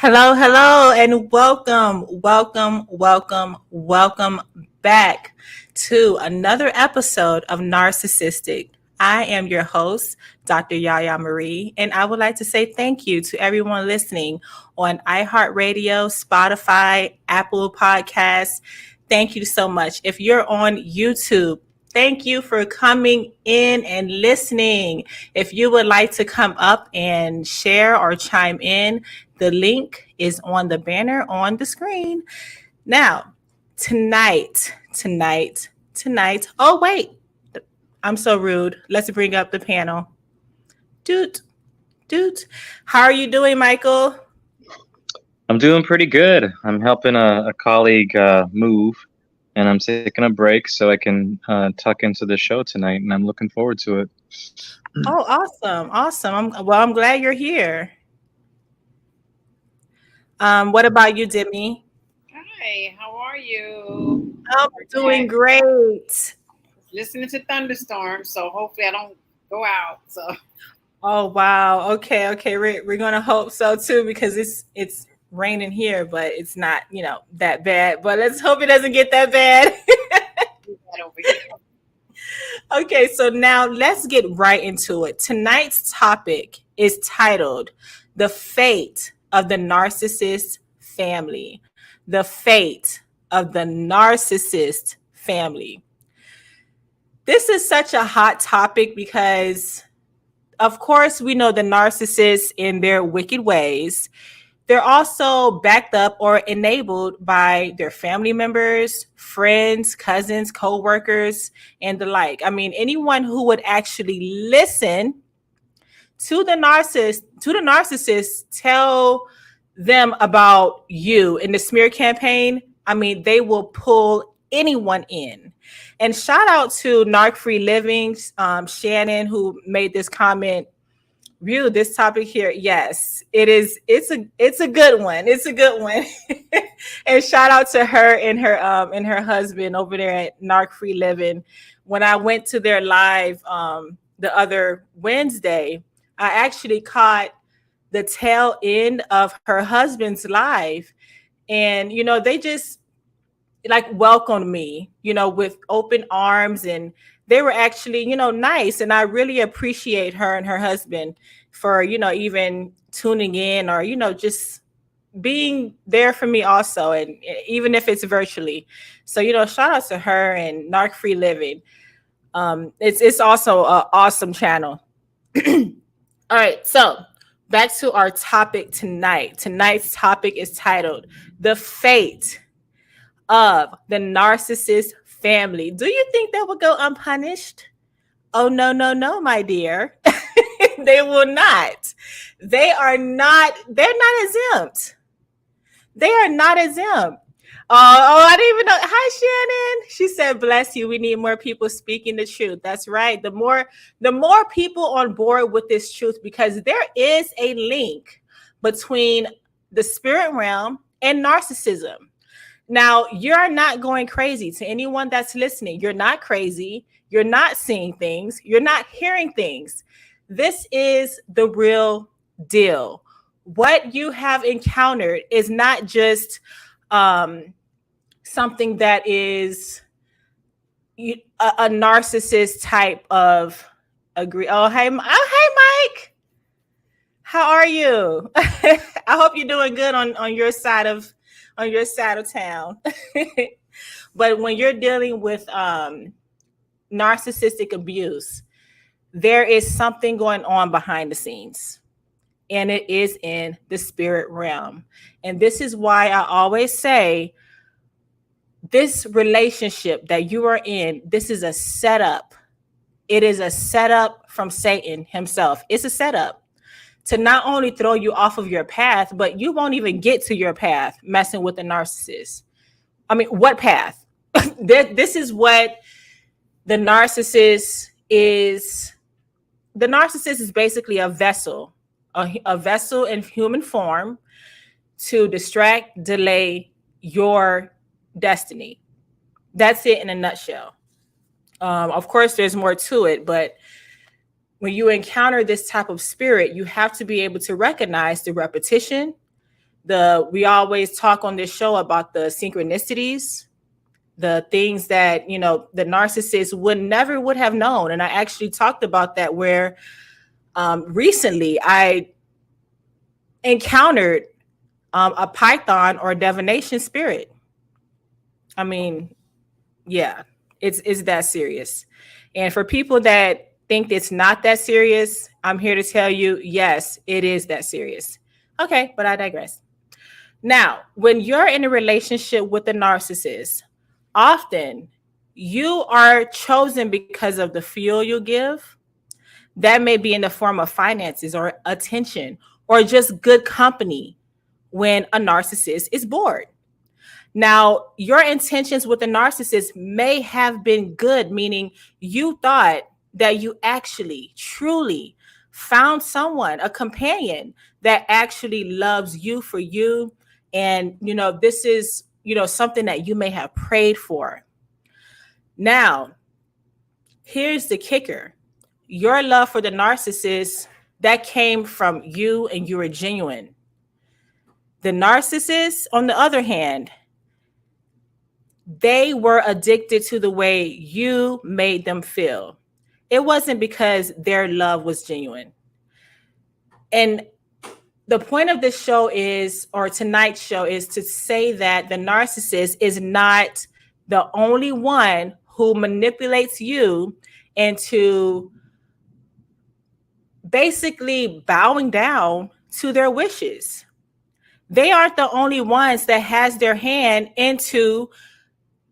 Hello, hello, and welcome back to another episode of Narcissistic. I am your host, Dr. Yaya Marie, and I would like to say thank you to everyone listening on iHeartRadio, Spotify, Apple Podcasts. Thank you so much. If you're on YouTube, thank you for coming in and listening. If you would like to come up and share or chime in, the link is on the banner on the screen. Now, tonight. Oh, wait. I'm so rude. Let's bring up the panel. Doot, doot. How are you doing, Michael? I'm doing pretty good. I'm helping a colleague move, and I'm taking a break so I can tuck into the show tonight, and I'm looking forward to it. Oh, awesome. I'm glad you're here. What about you, Demi? Hi, how are you? I'm doing great. Listening to thunderstorms, so hopefully I don't go out. So Oh wow. Okay. We're gonna hope so too because it's raining here, but it's not that bad. But let's hope it doesn't get that bad. over here. Okay, so now let's get right into it. Tonight's topic is titled "The Fate of the Narcissist Family." The fate of the narcissist family. This is such a hot topic because of course, we know the narcissists in their wicked ways. They're also backed up or enabled by their family members, friends, cousins, co-workers, and the like. I mean, anyone who would actually listen to the narcissist tell them about you in the smear campaign. I mean, they will pull anyone in. And shout out to Narc Free Living, Shannon, who made this comment. View this topic here. Yes, it is. It's a good one. It's a good one. And shout out to her and her husband over there at Narc Free Living. When I went to their live the other Wednesday, I actually caught the tail end of her husband's live, and they just like welcomed me, with open arms, and they were actually, nice. And I really appreciate her and her husband for, even tuning in or, just being there for me also. And even if it's virtually. So, shout out to her and Narc Free Living. It's also an awesome channel. All right. So back to our topic tonight. Tonight's topic is titled "The Fate of the Narcissist Family." Do you think they will go unpunished? Oh, no, my dear. They will not. They're not exempt. They are not exempt. I didn't even know. Hi, Shannon. She said, "Bless you. We need more people speaking the truth." That's right. The more people on board with this truth, because there is a link between the spirit realm and narcissism. Now, you're not going crazy. To anyone that's listening, you're not crazy. You're not seeing things. You're not hearing things. This is the real deal. What you have encountered is not just something that is a narcissist type of agree. Oh, hey, Mike. How are you? I hope you're doing good on your side of town. But when you're dealing with narcissistic abuse, there is something going on behind the scenes, and it is in the spirit realm. And this is why I always say this relationship that you are in, this is a setup. It is a setup from Satan himself. It's a setup to not only throw you off of your path, but you won't even get to your path messing with a narcissist. I mean, what path? This is what the narcissist is. The narcissist is basically a vessel in human form to distract, delay your destiny. That's it in a nutshell. Of course, there's more to it, but when you encounter this type of spirit, you have to be able to recognize the repetition, We always talk on this show about the synchronicities, the things that, the narcissist would have known. And I actually talked about that where recently I encountered a python or divination spirit. I mean, yeah, it's that serious. And for people that think it's not that serious, I'm here to tell you, yes, it is that serious. Okay, but I digress. Now, when you're in a relationship with a narcissist, often you are chosen because of the fuel you give. That may be in the form of finances or attention or just good company when a narcissist is bored. Now, your intentions with a narcissist may have been good, meaning you thought that you actually, truly found someone, a companion that actually loves you for you. And, this is, something that you may have prayed for. Now, here's the kicker. Your love for the narcissist, that came from you and you were genuine. The narcissist, on the other hand, they were addicted to the way you made them feel. It wasn't because their love was genuine. And the point of this show is, or tonight's show is to say that the narcissist is not the only one who manipulates you into basically bowing down to their wishes. They aren't the only ones that has their hand into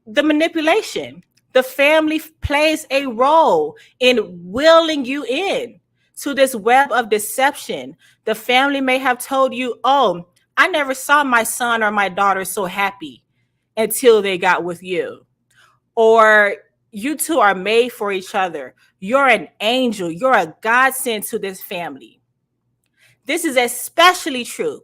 the manipulation. The family plays a role in willing you in to this web of deception. The family may have told you, oh, I never saw my son or my daughter so happy until they got with you. Or you two are made for each other. You're an angel. You're a godsend to this family. This is especially true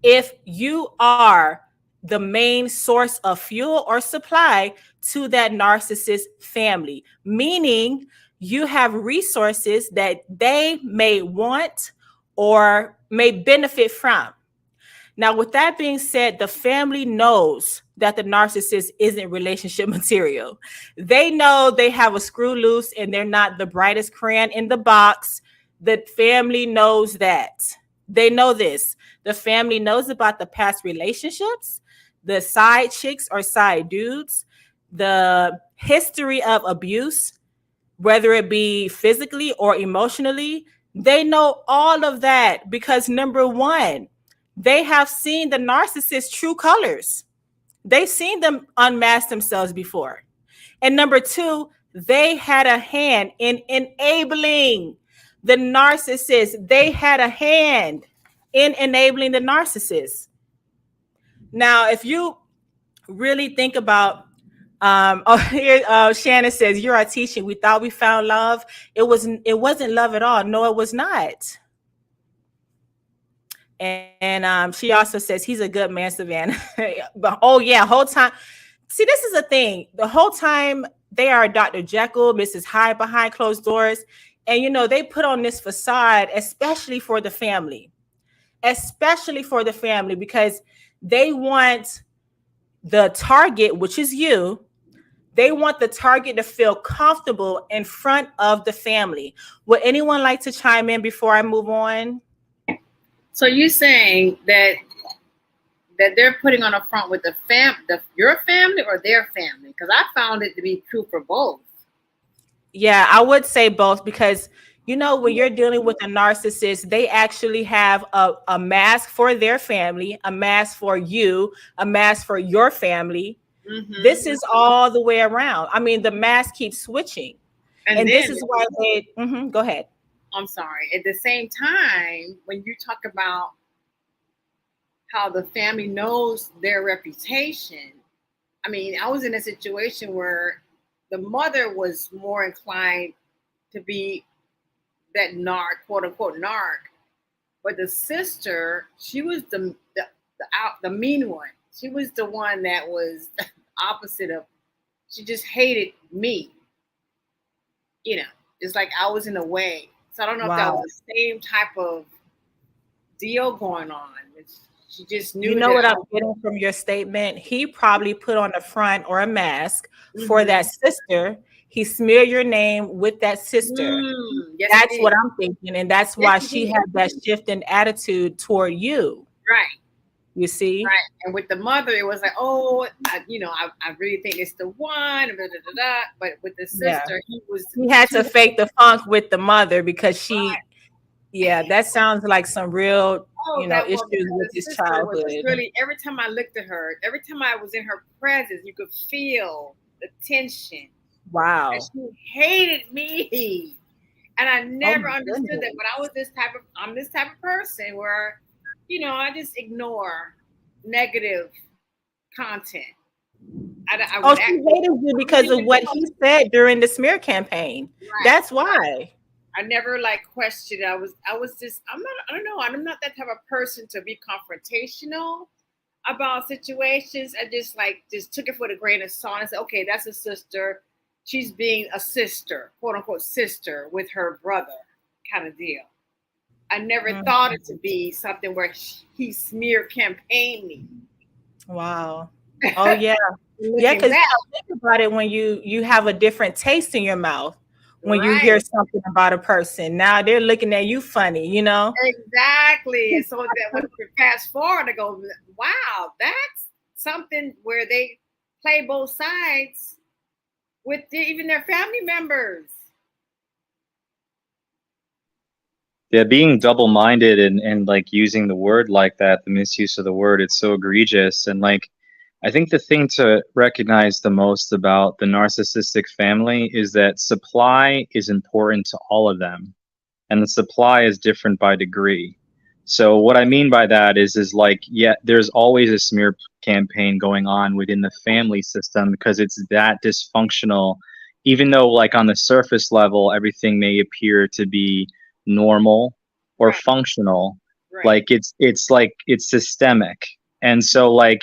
if you are the main source of fuel or supply to that narcissist family, meaning you have resources that they may want or may benefit from. Now, with that being said, the family knows that the narcissist isn't relationship material. They know they have a screw loose and they're not the brightest crayon in the box. The family knows that. They know this. The family knows about the past relationships, the side chicks or side dudes, the history of abuse, whether it be physically or emotionally. They know all of that because, number one, they have seen the narcissist's true colors. They've seen them unmask themselves before. And number two, they had a hand in enabling the narcissist. They had a hand in enabling the narcissist. Now, if you really think about, here Shannon says, "You're our teaching. We thought we found love. It wasn't love at all. No, it was not." And she also says he's a good man, Savannah. But oh yeah, whole time. See, this is a thing. The whole time they are Dr. Jekyll, Mrs. Hyde behind closed doors, and they put on this facade, especially for the family, because they want the target, which is you. They want the target to feel comfortable in front of the family. Would anyone like to chime in before I move on? So you're saying that they're putting on a front with your family or their family? Because I found it to be true for both. Yeah, I would say both because, when you're dealing with a narcissist, they actually have a mask for their family, a mask for you, a mask for your family. Mm-hmm. This is all the way around. I mean, the mask keeps switching. And this is why they... Go ahead. I'm sorry. At the same time, when you talk about how the family knows their reputation, I mean, I was in a situation where the mother was more inclined to be that narc, quote unquote narc, but the sister, she was the mean one. She was the one that was opposite of. She just hated me. It's like I was in the way. So I don't know if that was the same type of deal going on. She just knew You know that. what I'm getting from your statement? He probably put on a front or a mask for Mhm. that sister. He smeared your name with that sister. Yes, That's he what did. I'm thinking. And that's Yes, why he she did. had that shift in attitude toward you. Right. You see? Right. And with the mother, it was like, oh, I really think it's the one. Blah, blah, blah, blah. But with the Yeah. sister, he was He had too. to fake the funk with the mother because Right. yeah, that sounds like some real, Oh, that issues one, because with the his sister was childhood. really, every time I looked at her, every time I was in her presence, you could feel the tension. And Wow. she hated me. And I Oh never my understood that. goodness. But I'm this type of person where, I just ignore negative content. I Oh, would she act, hated you I because really of didn't what know. he said during the smear campaign. Right. That's why. I never like questioned. I was just, I don't know. I'm not that type of person to be confrontational about situations. I just took it for the grain of salt and said, okay, that's a sister. She's being a sister, quote unquote sister with her brother kind of deal. I never thought it to be something where he smear campaigned me. Wow. Oh yeah. Yeah, Looking because back, think about it when you have a different taste in your mouth when you right. hear something about a person. Now they're looking at you funny, Exactly. And so that when we fast forward, I go, wow, that's something where they play both sides with even their family members. Yeah, being double-minded and like using the word like that, the misuse of the word, it's so egregious. And like, I think the thing to recognize the most about the narcissistic family is that supply is important to all of them, and the supply is different by degree. So what I mean by that is like, yeah, there's always a smear campaign going on within the family system because it's that dysfunctional, even though like on the surface level everything may appear to be normal or Right. functional, Right. like it's systemic. And so like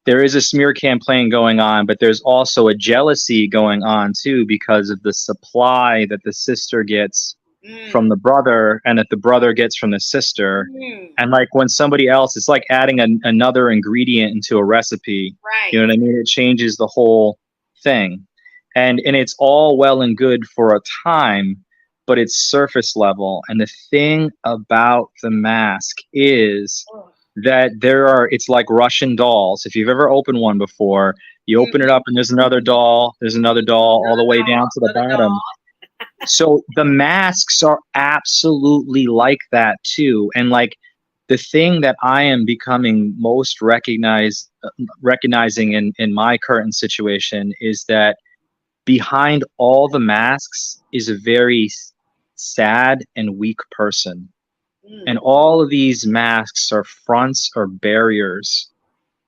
there is a smear campaign going on, but there's also a jealousy going on too because of the supply that the sister gets from the brother and that the brother gets from the sister. And like when somebody else, it's like adding another ingredient into a recipe. Right. You know what I mean? It changes the whole thing. And it's all well and good for a time, but it's surface level. And the thing about the mask is that it's like Russian dolls. If you've ever opened one before, you open it up and there's another doll, all the way down to the bottom. So the masks are absolutely like that too. And like the thing that I am becoming most recognizing in my current situation is that behind all the masks is a very sad and weak person. And all of these masks are fronts or barriers.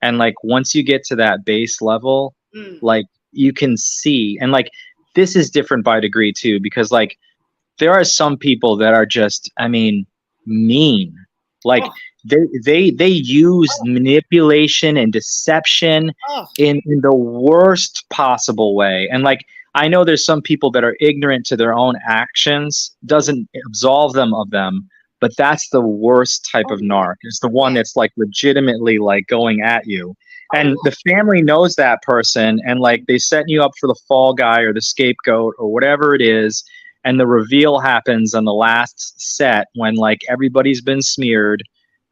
And like once you get to that base level, like you can see, and like this is different by degree too, because like there are some people that are just, I mean, mean. Like they use manipulation and deception in the worst possible way. And like I know there's some people that are ignorant to their own actions, doesn't absolve them of them, but that's the worst type of narc. It's the one that's like legitimately like going at you. And the family knows that person, and like they set you up for the fall guy or the scapegoat or whatever it is. And the reveal happens on the last set when like everybody's been smeared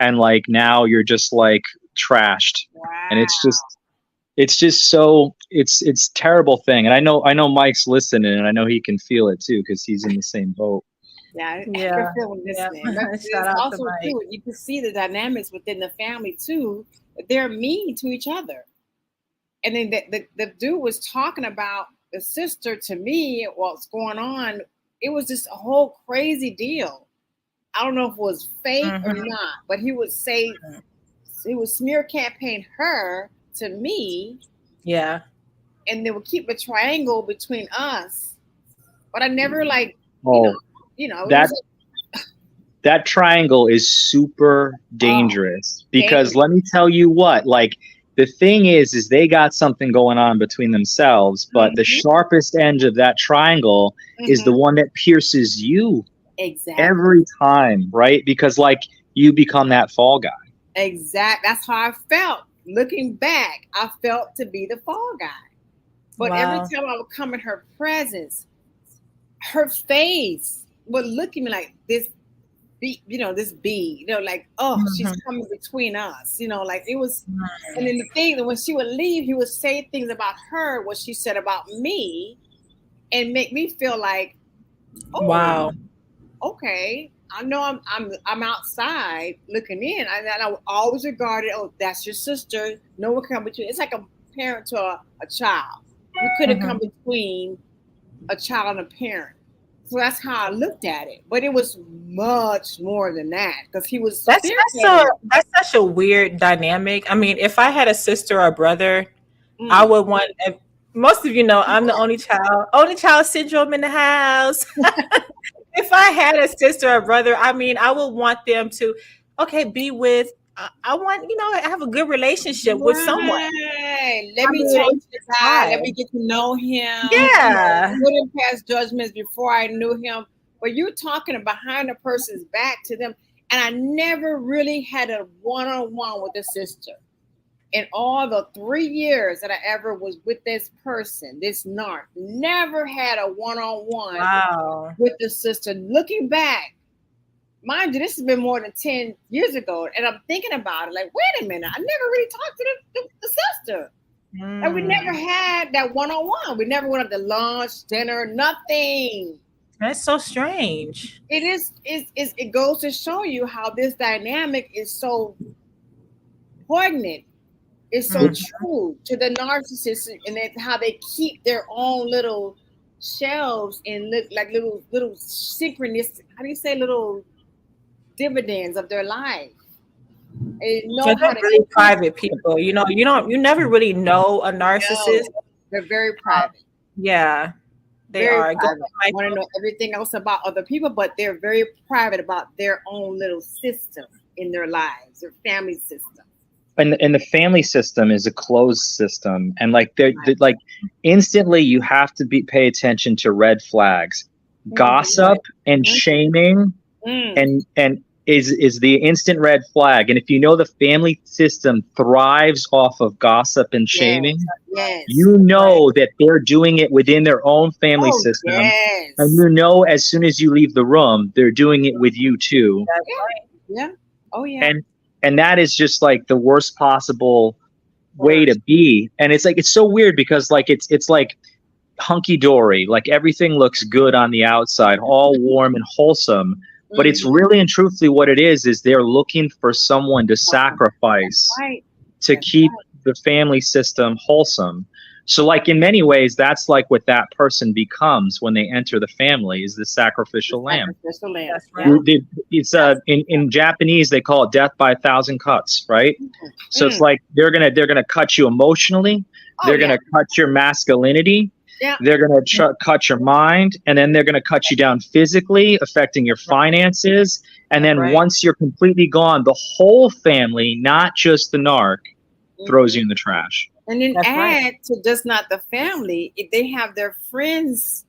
and like now you're just like trashed. And it's just so it's terrible thing. And I know Mike's listening and I know he can feel it too because he's in the same boat. Yeah, I Yeah. can feel him listening. But Shout it's out to also Mike. too, you can see the dynamics within the family too. They're mean to each other. And then the dude was talking about the sister to me, what's going on. It was just a whole crazy deal. I don't know if it was fake or not, but he would say he would smear campaign her to me. Yeah. And they would keep a triangle between us. But I never like, that triangle is super dangerous because let me tell you what, like the thing is they got something going on between themselves, but the sharpest edge of that triangle is the one that pierces you every time, right? Because like you become that fall guy. That's how I felt. Looking back, I felt to be the fall guy. But every Wow. time I would come in her presence, her face would look at me like this be, this bee, like, oh, she's Mhm. coming between us, like it was. And then the thing that when she would leave, he would say things about her, what she said about me, and make me feel like, oh, Wow. okay, I know I'm outside looking in. I always regarded, oh, that's your sister. No one can come between. It's like a parent to a child. You couldn't come Mhm. between a child and a parent. So that's how I looked at it. But it was much more than that because he was spearheading. That's such a weird dynamic. I mean, if I had a sister or brother, I Mm. would want. Most of you know I'm the only child syndrome in the house. If I had a sister or brother, I mean, I would want them to, okay, be with. I want, have a good relationship with someone. Right. Let I me mean, talk to it's the just guy. Let hard. me get to know him. Yeah, Wouldn't pass judgments before I knew him. But you're talking behind a person's back to them. And I never really had a one-on-one with a sister. In all the 3 years that I ever was with this person, this narc, never had a one-on-one wow. with the sister. Looking back, mind you, this has been more than 10 years ago. And I'm thinking about it like, wait a minute, I never really talked to the sister. And we never Mm, had that one-on-one. We never went up to lunch, dinner, nothing. that's so strange. It goes to show you how this dynamic is so poignant. It's so Mm, true to the narcissist, and it's how they keep their own little shelves and look like little synchronous. How do you say little dividends of their life? They know so how they're to really keep private them. people. You never really know a narcissist. No, they're very Um, private. yeah, they Very are. Go private. ahead, Want to Michael. know everything else about other people, but they're very private about their own little system in their lives, their family system. And the family system is a closed system, and like Right. like instantly you have to be pay attention to red flags, Mm-hmm. gossip and shaming, Mm. and is the instant red flag. And if you know the family system thrives off of gossip and Yes. shaming, Yes. you know that they're doing it within their own family Oh, system, and yes. you know as soon as you leave the room they're doing it with you too. That's Yeah. right. Yeah. Oh, yeah. and and that is just like the worst possible way to Worse. be. And it's like it's so weird because like it's like hunky dory, like everything looks good on the outside, all warm and wholesome, but it's Mm-hmm. really and truthfully what it is they're looking for someone to Wow. That's sacrifice right. to That's keep right. the family system wholesome. So like in many ways that's like what that person becomes when they enter the family, is the The sacrificial lamb. sacrificial lamb. That's Yeah. right. It's That's in Japanese they call it death by a thousand cuts, right? So it's mm. like they're gonna cut you emotionally, Oh, they're yeah. gonna cut your masculinity, Yeah. they're gonna cut your mind, and then they're gonna cut you down physically, affecting your finances. And That's then right. once you're completely gone, the whole family, not just the narc, throws Mm-hmm. you in the trash. And then That's right. add to just not the family, if they have their friends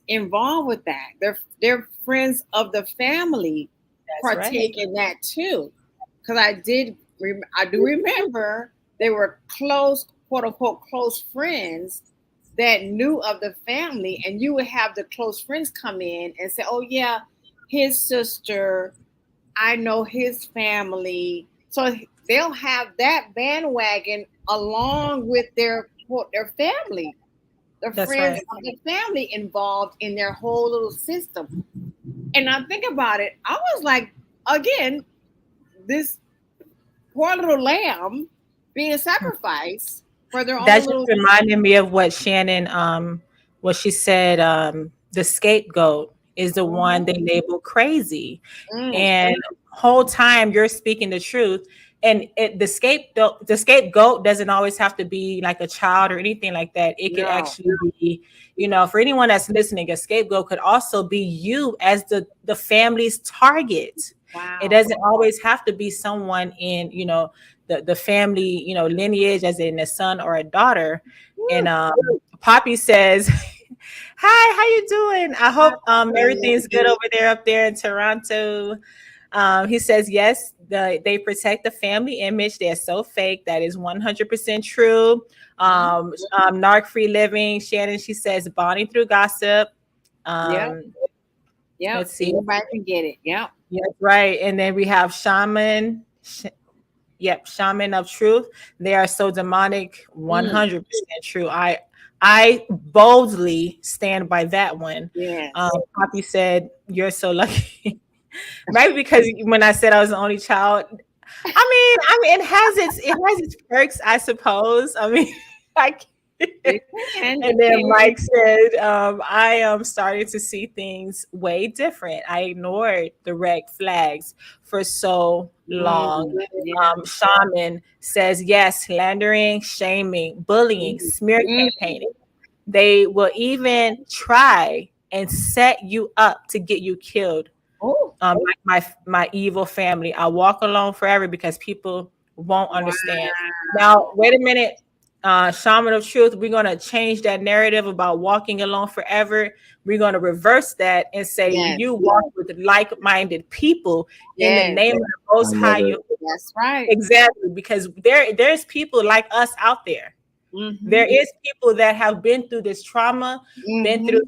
involved with that, their friends of the family That's right. partake in that too. Because I do remember they were close, quote unquote, close friends that knew of the family, and you would have the close friends come in and say, "Oh yeah, his sister, I know his family." So they'll have that bandwagon along with their family, their That's friends right. of the family involved in their whole little system. And I think about it, I was like, again, this poor little lamb being sacrificed for their That own just little. reminded me of what Shannon, what she said. The scapegoat is the one they Mhm. label crazy, Mm, and whole time you're speaking the truth. And the scapegoat doesn't always have to be like a child or anything like that. It could no. actually be, for anyone that's listening, a scapegoat could also be you as the family's target. It Wow. doesn't always have to be someone in, the family, lineage, as in a son or a daughter. And Woo. Poppy says, "Hi, how you doing? I hope everything's good over there up there in Toronto." He says, yes, they protect the family image. They're so fake. That is 100% true. Narc free living. Shannon, she says, bonding through gossip. Yep. Yep. Let's see. Anybody can get it. Yep. Yes, right. And then we have shaman. Yep, shaman of truth. They are so demonic. 100% true. I boldly stand by that one. Yes. Poppy said, "You're so lucky." Maybe because when I said I was the only child, I mean, it has its perks, I suppose. I mean, I and then Mike said, I am starting to see things way different. I ignored the red flags for so long. Shaman says, yes, slandering, shaming, bullying, smear campaigning. They will even try and set you up to get you killed. Like my evil family. I walk alone forever because people won't understand. Now, wait a minute. Shaman of truth, we're going to change that narrative about walking alone forever. We're going to reverse that and say you walk with like-minded people in the name of the Most High. That's right. Exactly, because there's people like us out there. There is people that have been through this trauma, been through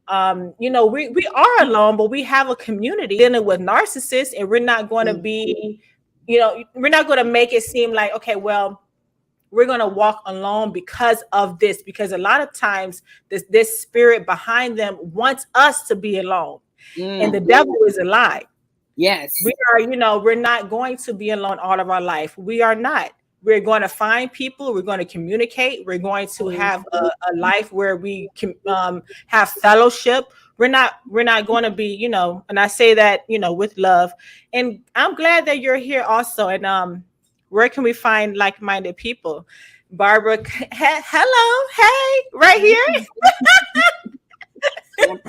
we are alone, but we have a community dealing with narcissists, and we're not going to be, we're not going to make it seem like, okay, well, we're going to walk alone because of this, because a lot of times this spirit behind them wants us to be alone, and the devil is a lie. Yes, we are, we're not going to be alone all of our life. We are not. We're going to find people. We're going to communicate. We're going to have a life where we can have fellowship. We're not going to be, and I say that, with love. And I'm glad that you're here also. And where can we find like-minded people? Barbara, hello, hey, right here. Even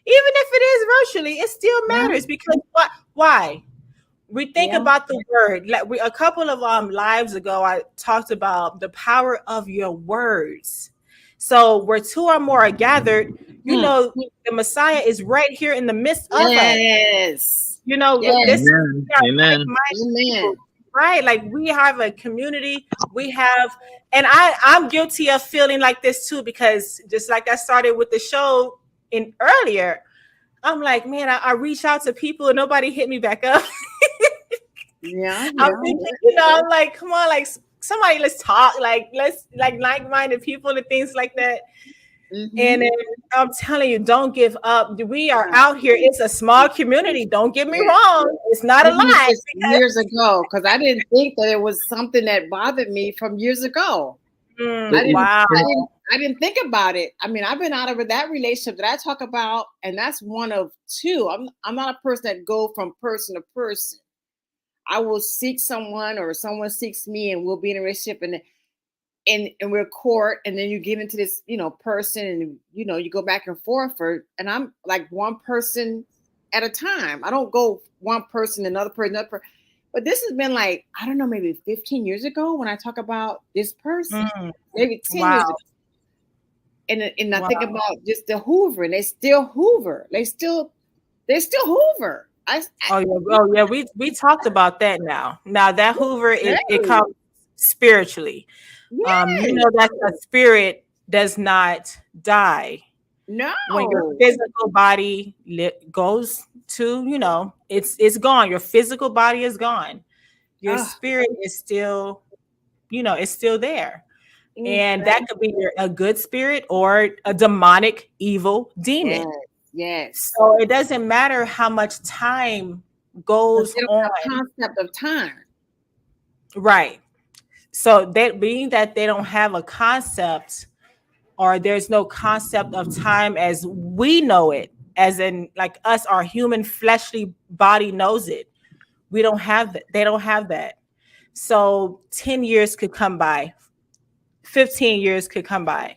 if it is virtually, it still matters because why? We think about the word. Like a couple of lives ago, I talked about the power of your words. So where two or more are gathered, the Messiah is right here in the midst of us. Yes. Amen. Right? Like we have a community. We have, and I'm guilty of feeling like this too, because just like I started with the show in earlier, I'm like, man, I reach out to people and nobody hit me back up. I'm thinking, I'm like, come on, like somebody, let's talk, let's like-minded people and things like that. And I'm telling you, don't give up. We are out here. It's a small community. Don't get me wrong. It's not a lie. Years ago, because I didn't think that it was something that bothered me from years ago. I didn't think about it. I mean, I've been out of that relationship that I talk about, and that's one of two. I'm not a person that go from person to person. I will seek someone, or someone seeks me, and we'll be in a relationship, and we're court, and then you get into this, person, and you go back and forth and I'm like one person at a time. I don't go one person, another person, But this has been like, I don't know, maybe 15 years ago when I talk about this person, maybe 10 years ago. And I think about just the Hoover, and they still Hoover. They still Hoover. We talked about that now. Now that Hoover, it comes spiritually. That the spirit does not die. No. When your physical body goes to, it's gone. Your physical body is gone. Your spirit is still, it's still there. And that could be a good spirit or a demonic, evil demon. Yes. So it doesn't matter how much time goes on. Concept of time. Right. So that being that they don't have a concept, or there's no concept of time as we know it, as in like us, our human fleshly body knows it. We don't have that. They don't have that. So 10 years could come by, 15 years could come by.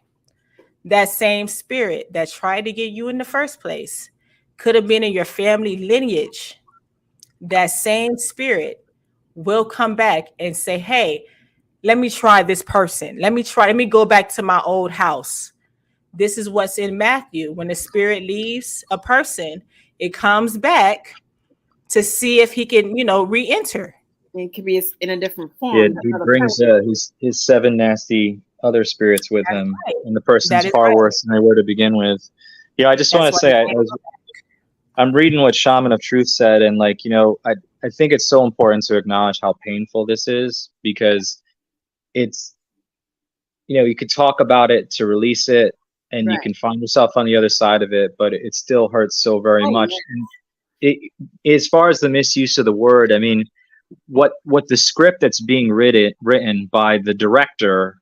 That same spirit that tried to get you in the first place could have been in your family lineage. That same spirit will come back and say, hey, let me try this person. Let me go back to my old house. This is what's in Matthew. When the spirit leaves a person, it comes back to see if he can, re-enter. It could be in a different form. Yeah, he brings his 7 nasty other spirits with That's him, right. and the person's That is far right. worse than they were to begin with. Yeah, I just That's want to why say you I'm reading what Shaman of Truth said, and I think it's so important to acknowledge how painful this is, because it's, you could talk about it to release it, and you Right. can find yourself on the other side of it, but it still hurts so very much. Yeah. And as far as the misuse of the word, I mean, what the script that's being written by the director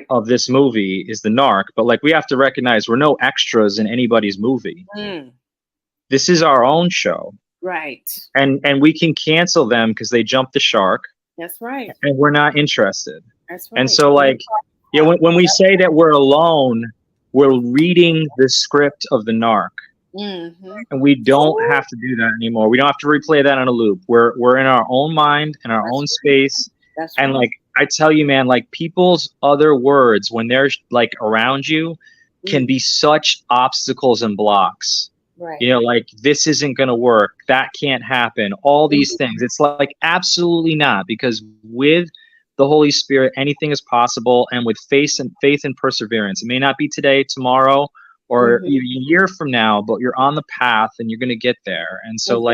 of this movie is the narc, but like, we have to recognize we're no extras in anybody's movie. This is our own show, Right. and we can cancel them because they jumped the shark. That's right. And we're not interested. That's right. And so, when we say that we're alone, we're reading the script of the narc. And we don't have to do that anymore. We don't have to replay that on a loop. We're in our own mind, in our own space. That's and right. I tell you, man, people's other words when they're around you can be such obstacles and blocks. Right. This isn't going to work. That can't happen. All these things. It's absolutely not, because with the Holy Spirit, anything is possible. And with faith and perseverance, it may not be today, tomorrow, or even a year from now, but you're on the path and you're going to get there. And so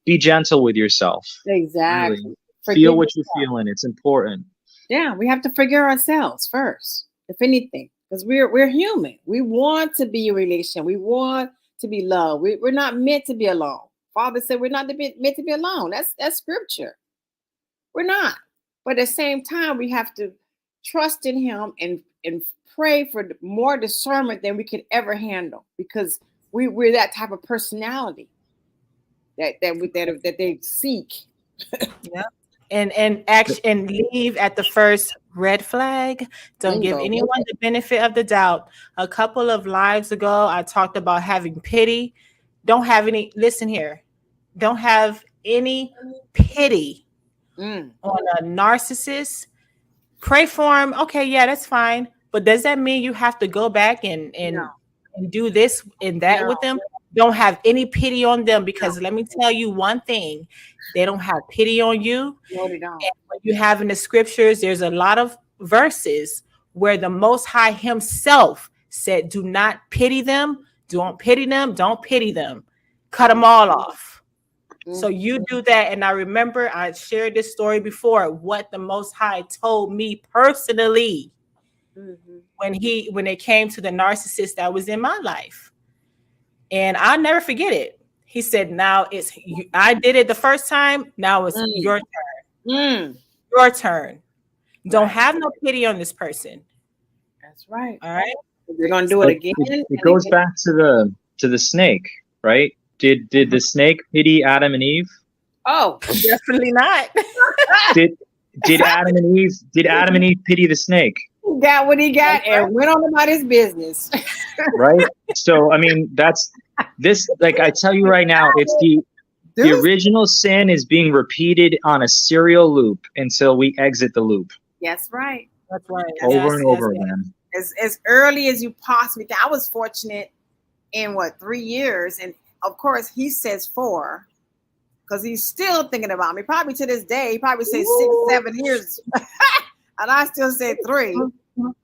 be gentle with yourself. Exactly. Really. Feel what you're feeling. It's important. Yeah, we have to figure ourselves first, if anything, because we're human. We want to be in a relation. We want to be loved. We're not meant to be alone. Father said we're not meant to be alone. That's scripture. We're not. But at the same time, we have to trust in him and pray for more discernment than we could ever handle, because we're that type of personality that they seek. Yeah. And leave at the first red flag. Don't give anyone the benefit of the doubt. A couple of lives ago, I talked about having pity. Don't have any. Listen here. Don't have any pity on a narcissist. Pray for him. Okay, yeah, that's fine. But does that mean you have to go back and do this and that with them? Don't have any pity on them, because let me tell you one thing. They don't have pity on you. No, they don't. And when you have in the scriptures, there's a lot of verses where the Most High himself said, do not pity them. Don't pity them. Don't pity them. Cut them all off. So you do that. And I remember I shared this story before, what the Most High told me personally when it came to the narcissist that was in my life. And I'll never forget it. He said, now I did it the first time. Now it's your turn. Your turn. Don't have no pity on this person. That's right. All right. We're going to do it again. It goes back to the snake, right? Did the snake pity Adam and Eve? Oh, definitely not. Did Adam and Eve pity the snake? He got what he got and went on about his business. Right? So, I mean, that's this, I tell you right now, it's the original sin is being repeated on a serial loop until we exit the loop. That's right. That's right. Over and over again. As early as you possibly can. I was fortunate in 3 years, and of course he says 4, because he's still thinking about me. Probably to this day, he probably says 6, 7 years, and I still say 3,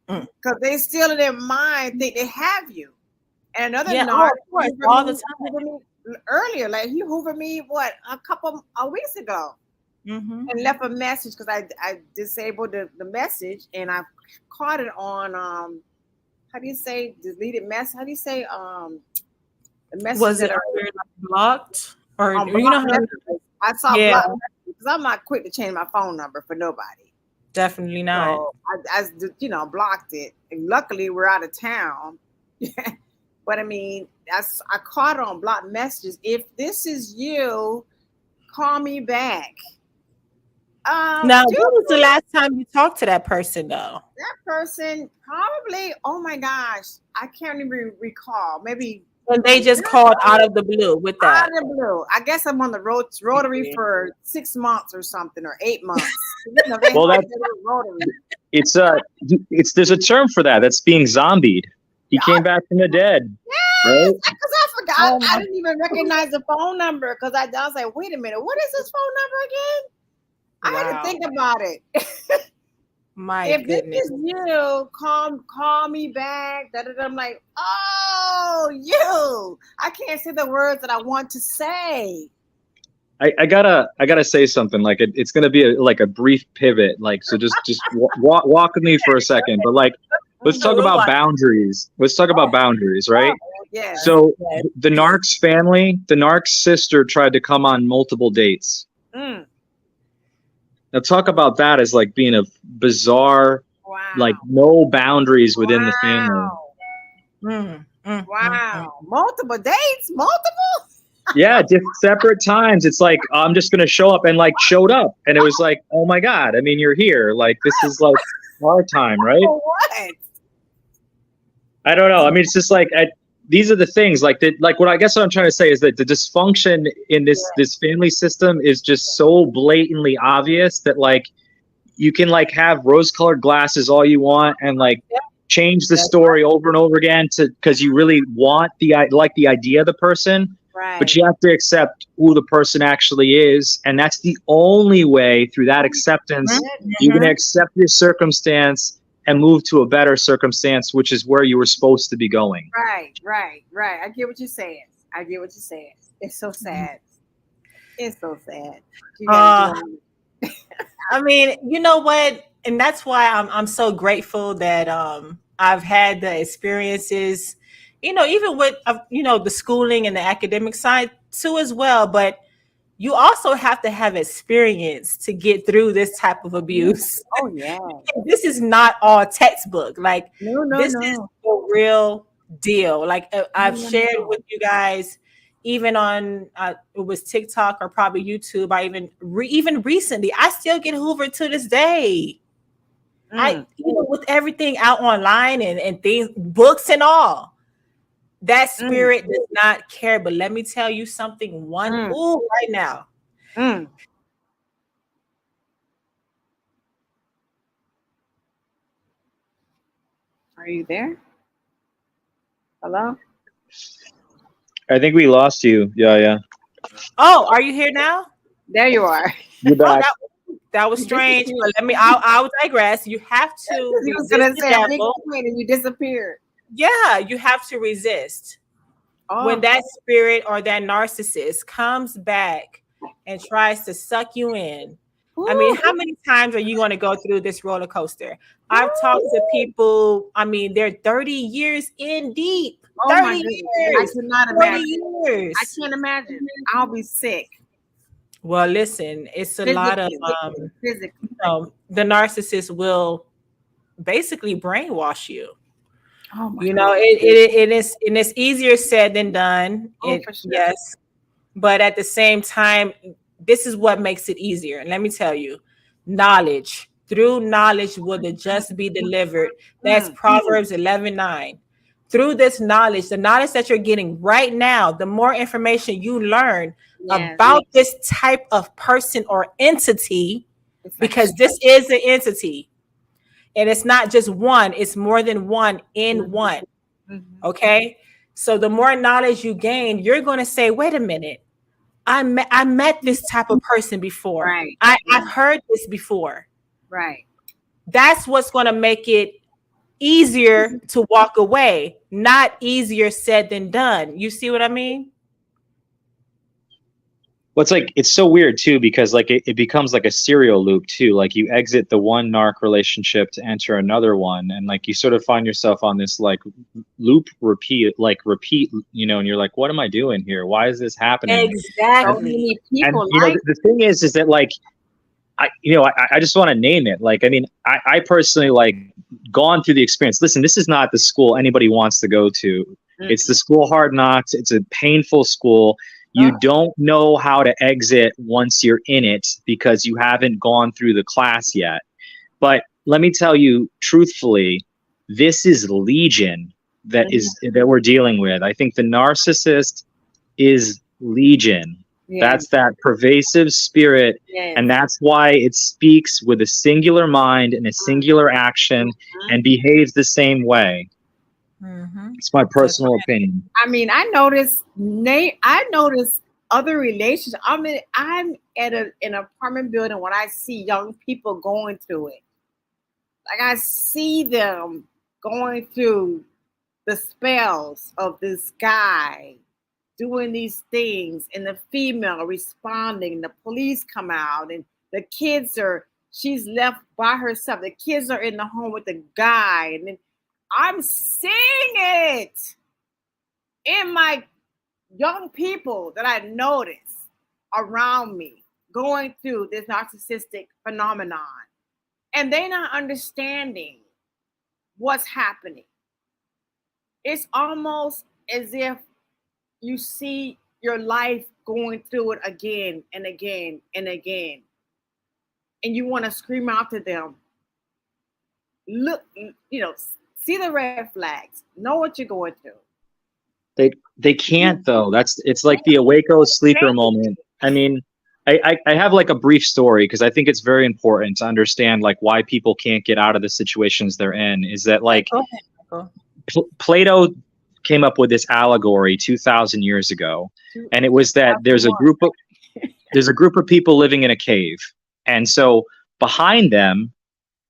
because they still in their mind think they have you. And another narc, all the time. Earlier, he hoovered me a couple of weeks ago, and left a message, because I disabled the message, and I caught it on how do you say deleted message? How do you say the message was it blocked or I saw blocked, because I'm not quick to change my phone number for nobody. Definitely not. So I blocked it, and luckily we're out of town. But I mean, I caught it on blocked messages. If this is you, call me back. Now, when was the last time you talked to that person, though? That person probably, oh my gosh, I can't even recall. Maybe. And they just called out of the blue with that. Out of the blue. I guess I'm on the Rotary for 6 months or something, or 8 months. Well, there's a term for that. That's being zombied. He came back from the dead. Yeah, right? because I I didn't even recognize the phone number because I was like, wait a minute, what is this phone number again? I had to think about it. My if goodness. this is you, call me back. I'm like, oh, you. I can't say the words that I want to say. I gotta say something. Like it's gonna be a brief pivot. Like so, just walk with me for a second. But like, let's talk about boundaries. Let's talk about boundaries, right? Yeah. So the Narc's family, the Narc's sister tried to come on multiple dates. Now talk about that as like being a bizarre, like no boundaries within the family. Multiple dates, multiple. Yeah, separate times. It's like I'm just gonna show up and like showed up, and it was like, oh my god! I mean, you're here. Like this is like our time, right? What? I don't know. I mean, it's just like these are the things. Like what I guess what I'm trying to say is that the dysfunction in this family system is just so blatantly obvious that like you can like have rose-colored glasses all you want and like change the story over and over again because you really want the idea of the person. Right. But you have to accept who the person actually is. And that's the only way through that acceptance, you're going to accept your circumstance and move to a better circumstance, which is where you were supposed to be going. Right. I get what you're saying. It's so sad. It's so sad. I mean, you know what? And that's why I'm so grateful that I've had the experiences, you know, even with, you know, the schooling and the academic side too as well. But you also have to have experience to get through this type of abuse. Oh, yeah. This is not all textbook. Like, this is the real deal. Like, I've shared with you guys, even on, it was TikTok or probably YouTube. I even recently, I still get hoovered to this day. You know, with everything out online and things, books and all. That spirit does not care. But let me tell you something right now. Are you there? Hello? I think we lost you. Yeah. Oh, are you here now? There you are. You're back. That was strange. But I'll digress. You have to You was gonna say a big point and you disappeared. Yeah, you have to resist. When that spirit or that narcissist comes back and tries to suck you in. I mean, how many times are you going to go through this roller coaster? I've talked to people, I mean, they're 30 years in deep. 30 years. I cannot imagine. Years. I can't imagine. I'll be sick. Well, listen, it's a lot of, physically. You know, the narcissist will basically brainwash you. Oh my you know, God. it's easier said than done. For sure. Yes. But at the same time, this is what makes it easier. And let me tell you, knowledge. Through knowledge will the just be delivered. That's Proverbs 11:9. Through this knowledge, the knowledge that you're getting right now, the more information you learn about this type of person or entity, because this is an entity. And it's not just one, it's more than one in one. Okay. So the more knowledge you gain, you're going to say, wait a minute, I met this type of person before. Right. I've heard this before. Right. That's what's going to make it easier to walk away, not easier said than done. You see what I mean? Well, it's like, it's so weird too, because like it becomes like a serial loop too. Like you exit the one narc relationship to enter another one. And like you sort of find yourself on this like loop repeat, you know, and you're like, what am I doing here? Why is this happening? Exactly. And you know, the thing is that like, I just want to name it. Like, I mean, I personally like gone through the experience. Listen, this is not the school anybody wants to go to. It's the school Hard Knocks. It's a painful school. You don't know how to exit once you're in it because you haven't gone through the class yet. But let me tell you truthfully, this is legion that we're dealing with. I think the narcissist is legion. That's that pervasive spirit. And that's why it speaks with a singular mind and a singular action and behaves the same way. Mm-hmm. It's my personal opinion. I mean, I noticed other relations. I mean, I'm at an apartment building when I see young people going through it. Like I see them going through the spells of this guy doing these things, and the female responding. The police come out, and the kids she's left by herself. The kids are in the home with the guy, and then I'm seeing it in my young people that I notice around me going through this narcissistic phenomenon, and they're not understanding what's happening. It's almost as if you see your life going through it again and again and again, and you want to scream out to them, look, see the red flags, know what you're going through. They can't though. It's like the Awako sleeper moment. I mean, I have like a brief story because I think it's very important to understand like why people can't get out of the situations they're in. Is that like Plato came up with this allegory 2,000 years ago, and it was that there's a group of people living in a cave, and so behind them,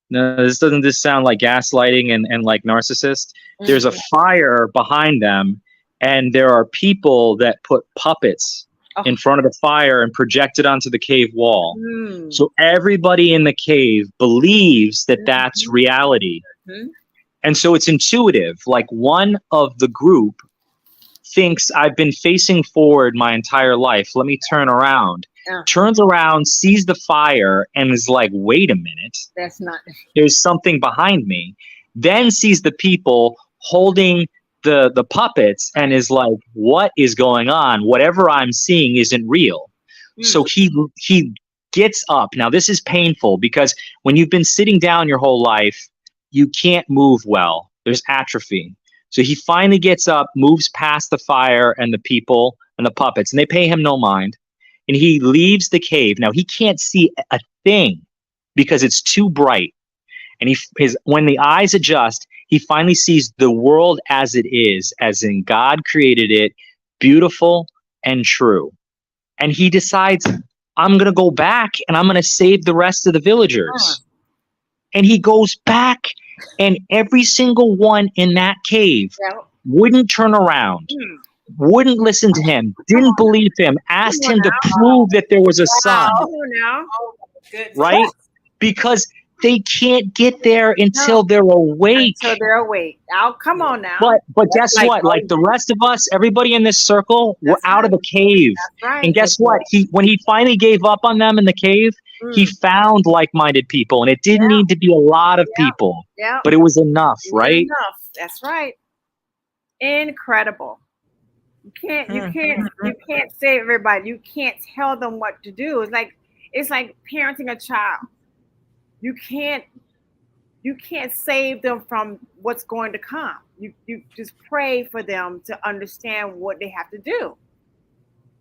no, doesn't this sound like gaslighting and like Narcissist? There's a fire behind them, and there are people that put puppets in front of the fire and project it onto the cave wall. So everybody in the cave believes that that's reality. And so it's intuitive. Like one of the group thinks, I've been facing forward my entire life. Let me turn around. Turns around, sees the fire, and is like, wait a minute. That's not. There's something behind me. Then sees the people holding the puppets and is like, what is going on? Whatever I'm seeing isn't real. So he gets up. Now this is painful because when you've been sitting down your whole life, you can't move well. There's atrophy. So he finally gets up, moves past the fire and the people and the puppets, and they pay him no mind. And he leaves the cave. Now he can't see a thing because it's too bright. And when the eyes adjust, he finally sees the world as it is, as in God created it, beautiful and true. And he decides, I'm going to go back and I'm going to save the rest of the villagers. And he goes back, and every single one in that cave wouldn't turn around, wouldn't listen to him, didn't believe him, asked him to prove that there was a sun. Right? Because they can't get there until they're awake. Until they're awake. Now, come on now. But guess what? Like the rest of us, everybody in this circle, we're out of the cave. And guess what? When he finally gave up on them in the cave, he found like-minded people, and it didn't need to be a lot of people, but it was enough, right? Enough. That's right. Incredible. You can't save everybody. You can't tell them what to do. It's like parenting a child. You can't save them from what's going to come. You just pray for them to understand what they have to do.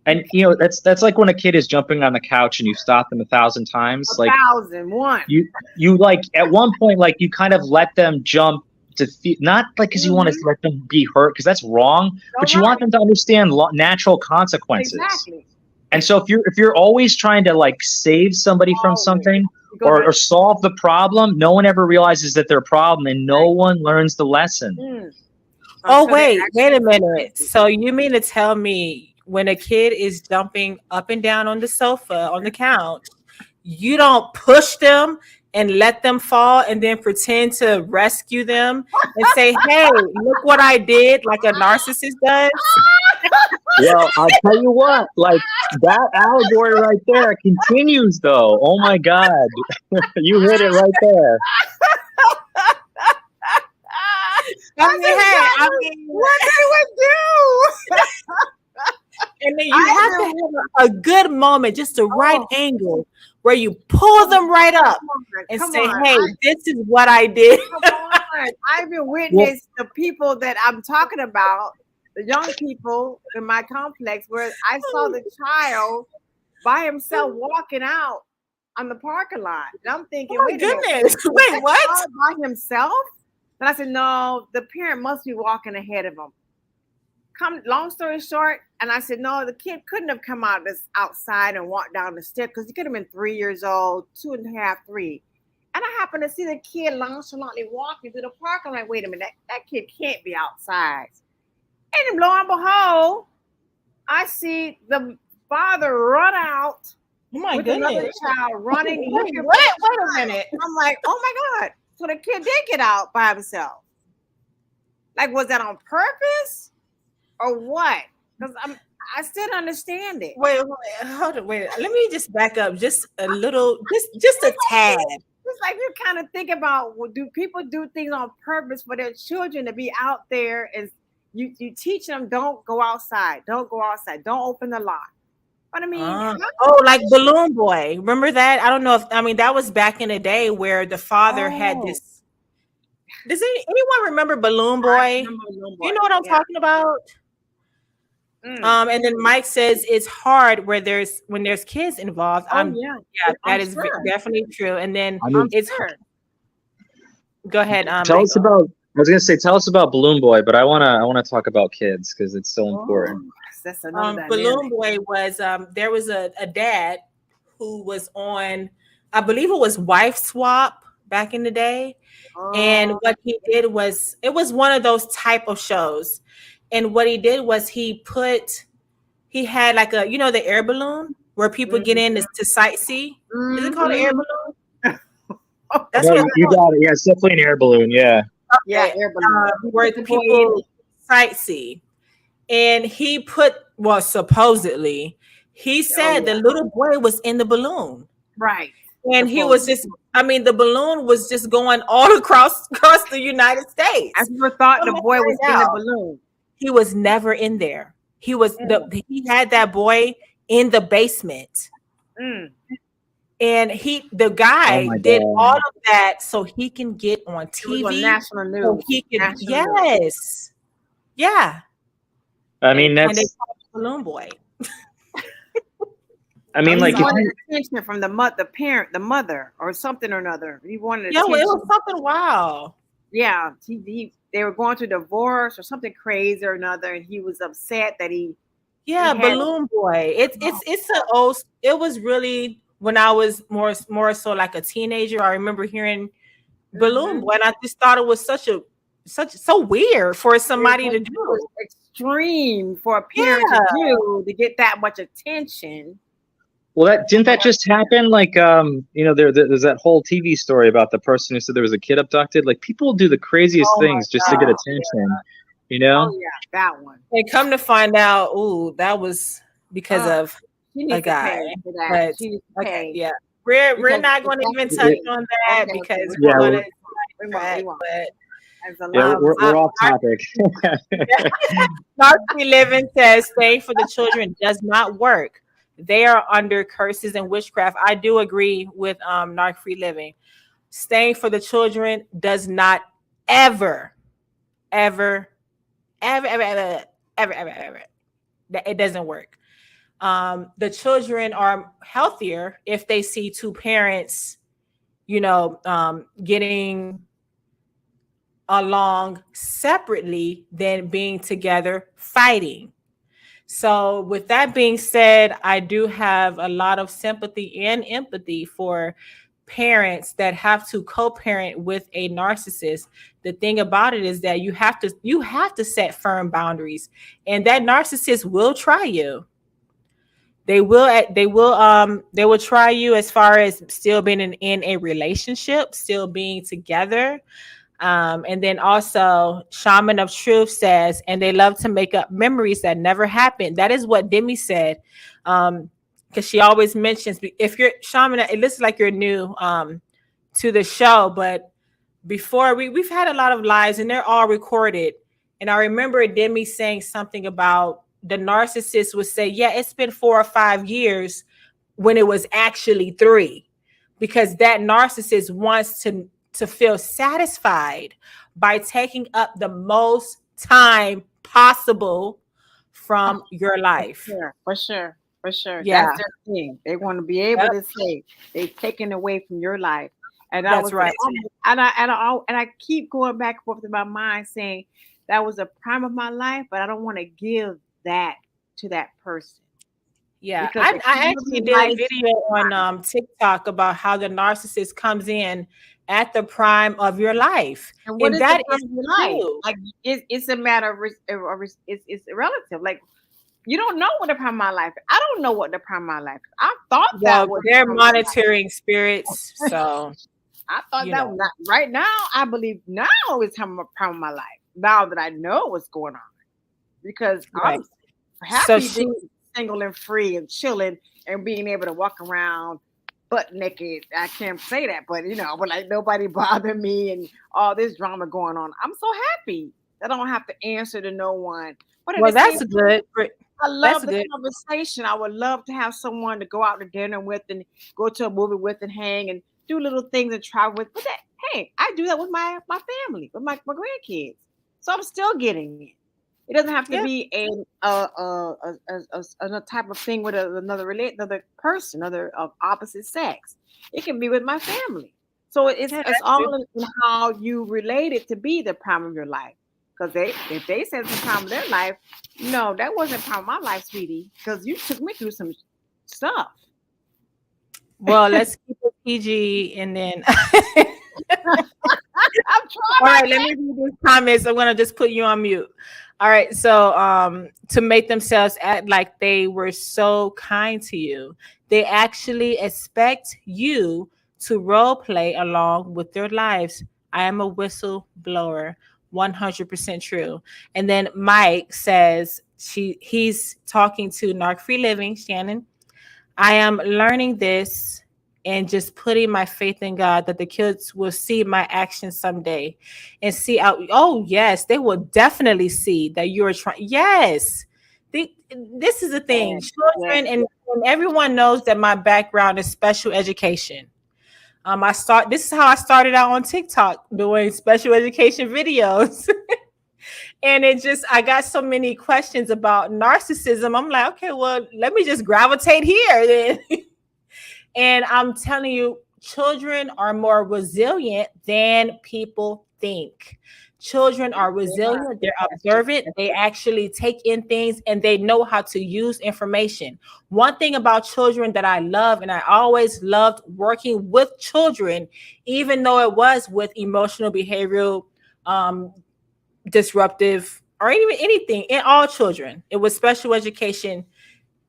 And that's like when a kid is jumping on the couch and you stop them 1,000 times. 1,001. You like at one point, like you kind of let them jump to feel, not like because you want to let them be hurt, because that's wrong, but you want them to understand natural consequences. Exactly. And so if you're always trying to like save somebody from something or solve the problem, no one ever realizes that they're a problem, and no one learns the lesson. Wait a minute. So you mean to tell me when a kid is jumping up and down on the sofa, on the couch, you don't push them and let them fall and then pretend to rescue them and say, hey, look what I did, like a narcissist does? Well, I'll tell you what, like that allegory right there continues though. Oh my God. You hit it right there. What they would do. And then you have to have a good moment, just the right angle, where you pull them right up and say, hey, this is what I did. I've been witnessed the people that I'm talking about, the young people in my complex, where I saw the child by himself walking out on the parking lot. And I'm thinking, wait, goodness. Wait, what? By himself? Then I said, no, the parent must be walking ahead of them. Long story short, and I said, no, the kid couldn't have come out this outside and walked down the step because he could have been 3 years old, 2.5, 3. And I happened to see the kid nonchalantly walking through the park. I'm like, wait a minute, that kid can't be outside. And lo and behold, I see the father run out Oh my with goodness. another child running. Wait, looking for wait the a child. minute. I'm like, oh my God. So the kid did get out by himself. Like, was that on purpose or what? Because I still don't understand it. Wait, hold on, wait. Let me just back up just a little, just a tad. It's like you kind of think about, well, do people do things on purpose for their children to be out there? And you teach them, don't go outside, don't open the lock. But I mean, Like Balloon Boy. Remember that? I don't know if that was back in the day where the father had this. Does anyone remember Balloon Boy? You know what I'm talking about? And then Mike says it's hard when there's kids involved. That is definitely true. And then it's hard. Go ahead. Tell us about. I was gonna say, tell us about Balloon Boy, but I wanna talk about kids because it's so important. That's another Balloon Boy was there was a dad who was on, I believe it was Wife Swap back in the day. And what he did was, it was one of those type of shows. And what he did was he had like the air balloon where people get in to sightsee. Is it called an air balloon? That's what you got it. Yeah, it's definitely an air balloon. Yeah. Yeah, air balloon. Where the people sightsee. And he supposedly, he said the little boy was in the balloon. Right. And he was just, the balloon was just going all across the United States. I never thought the boy was in the balloon. He was never in there. He was he had that boy in the basement. And the guy did all of that so he can get on TV. On national news. So he can, yes. Yeah. I mean, that's and they call him Balloon Boy. I mean, like, he wanted attention from the mother, or something or another. He wanted attention. It was something wild. Yeah, they were going through divorce or something crazy or another, and he was upset that Balloon Boy. It's an old. It was really when I was more so like a teenager. I remember hearing Balloon Boy, and I just thought it was so weird for somebody to do. Extreme for a parent to do, to get that much attention. Well, didn't that just happen? Like, there's that whole TV story about the person who said there was a kid abducted. Like, people do the craziest things just to get attention. You know? Oh yeah, that one. And come to find out, that was because of a guy. But, yeah, we're not going to even touch on that because we're off topic. Narc Free Living says staying for the children does not work. They are under curses and witchcraft. I do agree with Narc Free Living. Staying for the children does not ever. It doesn't work. The children are healthier if they see two parents, getting along separately than being together fighting. So with that being said, I do have a lot of sympathy and empathy for parents that have to co-parent with a narcissist. The thing about it is that you have to set firm boundaries, and that narcissist will try you. They will try you as far as still being in a relationship, still being together. And then also Shaman of Truth says, and they love to make up memories that never happened. That is what Demi said. Because she always mentions, if you're Shaman, it looks like you're new to the show, but before we've had a lot of lives and they're all recorded. And I remember Demi saying something about the narcissist would say, yeah, it's been 4 or 5 years when it was actually 3, because that narcissist wants to feel satisfied by taking up the most time possible from your life. For sure. Yeah. That's their thing. They want to be able to say they've taken away from your life And I That's was like, right. oh, and I keep going back and forth in my mind saying that was the prime of my life, but I don't want to give that to that person Yeah, because the I prime of actually your did a life, video on TikTok about how the narcissist comes in at the prime of your life, and what and is the that prime is of your life? true. Like it's a matter of it's relative. Like you don't know what the prime of my life is. I don't know what the prime of my life is. I thought Well, that was the they're prime of my monitoring spirits, life. so I thought you that know. was not right now. I believe now is time of prime of my life. Now that I know what's going on, because Right. I'm So happy she, being single and free and chilling and being able to walk around butt naked. I can't say that, but but like nobody bother me and all this drama going on. I'm so happy that I don't have to answer to no one. But at well, the same that's time, good. I That's love the good. conversation. I would love to have someone to go out to dinner with and go to a movie with and hang and do little things and travel with. But that, hey, I do that with my family, with my grandkids. So I'm still getting it. It doesn't have to Yeah, be a type of thing with another person, other of opposite sex. It can be with my family. So yeah, it's that's all good. in how you relate it to be the prime of your life. Because if they said it's the prime of their life, no, that wasn't part of my life, sweetie, because you took me through some stuff. Well, let's keep it PG, and then I'm trying all my right, let me read these comments. I'm gonna just put you on mute. All right, so to make themselves act like they were so kind to you, they actually expect you to role play along with their lives. I am a whistleblower, 100% true. And then Mike says he's talking to Narc Free Living, Shannon. I am learning this and just putting my faith in God that the kids will see my actions someday and see out. Oh, yes, they will definitely see that you're trying. Yes. This is the thing. yeah. Children and everyone knows that my background is special education. This is how I started out on TikTok doing special education videos. And I got so many questions about narcissism. I'm like, okay, well, let me just gravitate here then. And I'm telling you, children are more resilient than people think. Children are resilient, they're That's true. observant, they actually take in things and they know how to use information. One thing about children that I love, and I always loved working with children, even though it was with emotional behavioral um, disruptive or even anything in all children. It was special education,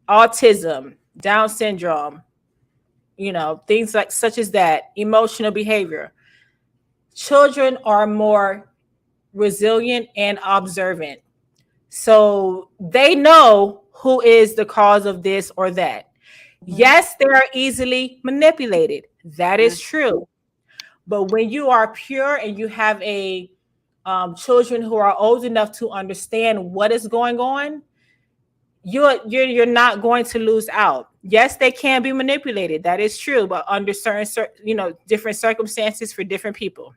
autism, Down syndrome, things like such as that, emotional behavior. Children are more resilient and observant. So they know who is the cause of this or that. Mhm. Yes, they are easily manipulated. That Mm. is true. But when you are pure and you have a children who are old enough to understand what is going on, you're not going to lose out. Yes, they can be manipulated. That is true, but under different circumstances for different people.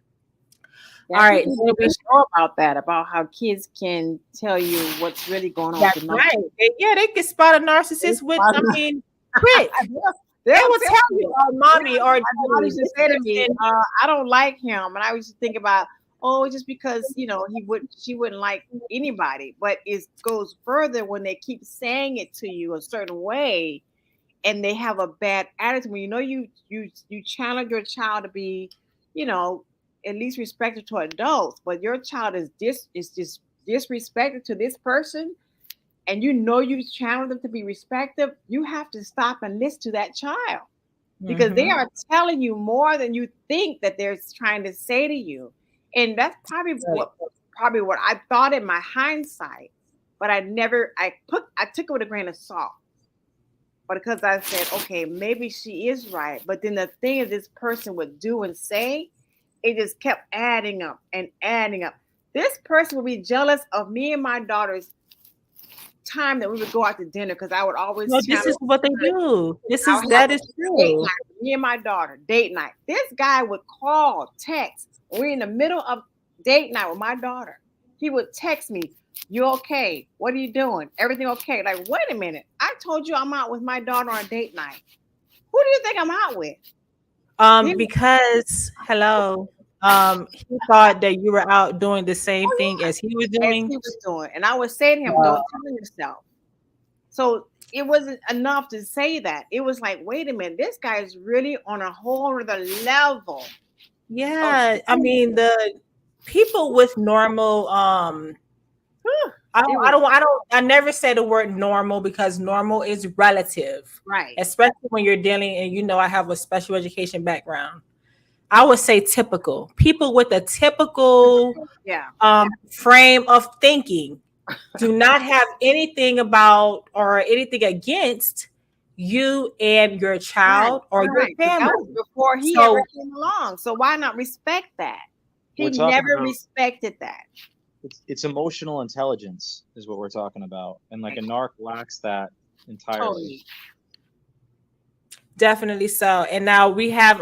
Yeah, I All think right, we then did a show about that, about how kids can tell you what's really going on with that's the right. They can spot a narcissist. narcissist with, I mean, quick. They'll, They they'll will tell tell you, you. oh, Yeah, mommy or my daughter daddy, used to this say to me, person. "I don't like him," and I used to think about, oh, just because she wouldn't like anybody. But it goes further when they keep saying it to you a certain way, and they have a bad attitude. When you challenge your child to be, you know, at least respected to adults, but your child is just disrespected to this person, and you challenge them to be respectful, you have to stop and listen to that child because they Mm-hmm. are telling you more than you think that they're trying to say to you. And that's Right. probably what I thought in my hindsight, but I took it with a grain of salt. But because I said, okay, maybe she is right. But then the thing is this person would do and say, it just kept adding up and adding up. This person would be jealous of me and my daughter's time that we would go out to dinner because I would always No, this challenge. is what they do. I would have That is a date true. night, me and my daughter, date night. This guy would call, text. We're in the middle of date night with my daughter. He would text me, "You okay? What are you doing? Everything okay?" Like, wait a minute. I told you I'm out with my daughter on date night. Who do you think I'm out with? Because hello, he thought that you were out doing the same Oh thing as he was yeah, as doing. he was doing, and I would say to him, Uh, "Don't tell yourself." So it wasn't enough to say that. It was like, wait a minute, this guy is really on a whole other level. yeah, I mean the people with normal It was I never say the word normal because normal is relative, right. especially when you're dealing and I have a special education background. I would say typical. People with a typical Yeah. frame of thinking do not have anything about or anything against you and your Right. child or your Right. But that was family. before he ever So came along. So why not respect that? We're He talking never about respected that. it's emotional intelligence is what we're talking about, and like a narc lacks that entirely. Totally. definitely so. And now we have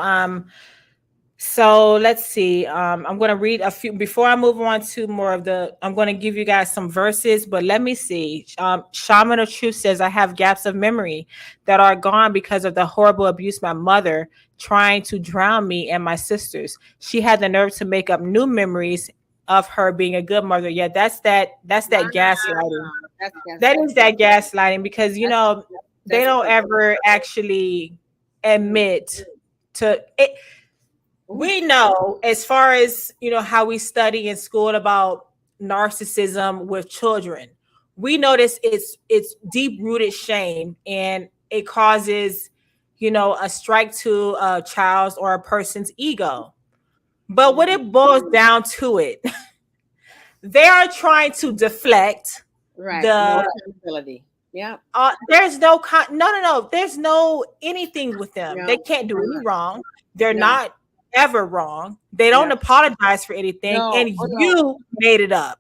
so let's see. I'm going to read a few before I move on to more of the. I'm going to give you guys some verses, but let me see. Shaman of Truth says, I have gaps of memory that are gone because of the horrible abuse my mother trying to drown me and my sisters. She had the nerve to make up new memories of her being a good mother. Yeah, that's that. That's Wow. that gaslighting. That's That is that gaslighting because they that's don't ever actually admit to it. We know as far as how we study in school about narcissism with children, we notice it's deep rooted shame and it causes a strike to a child's or a person's ego. But when it boils down to it, they are trying to deflect right. No the accountability. Yeah. there's no there's no anything with them. They No. can't do any wrong. They're No. not ever wrong. They don't Yeah. apologize for anything, No. and Oh, no. you made it up.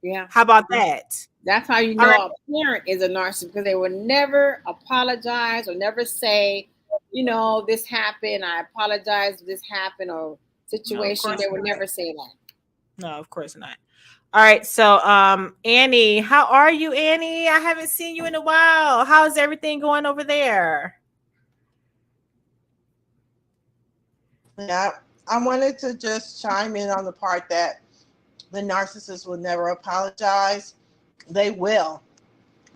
Yeah. How about that? That's how you All know right. a parent is a narcissist because they will never apologize or never say, this happened. I apologize. This happened or No, of situation. course They would not. never say that. No, of course not. All right. So, Annie, how are you, Annie? I haven't seen you in a while. How's everything going over there? Yeah, I wanted to just chime in on the part that the narcissist will never apologize. They will.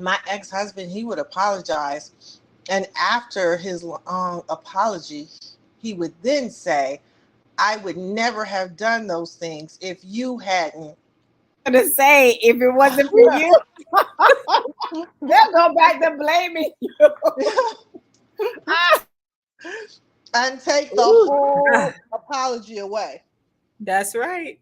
My ex-husband, he would apologize, and after his apology, he would then say, "I would never have done those things if you hadn't." To say if it wasn't for you, they'll go back to blaming you. And take the whole apology away. That's right.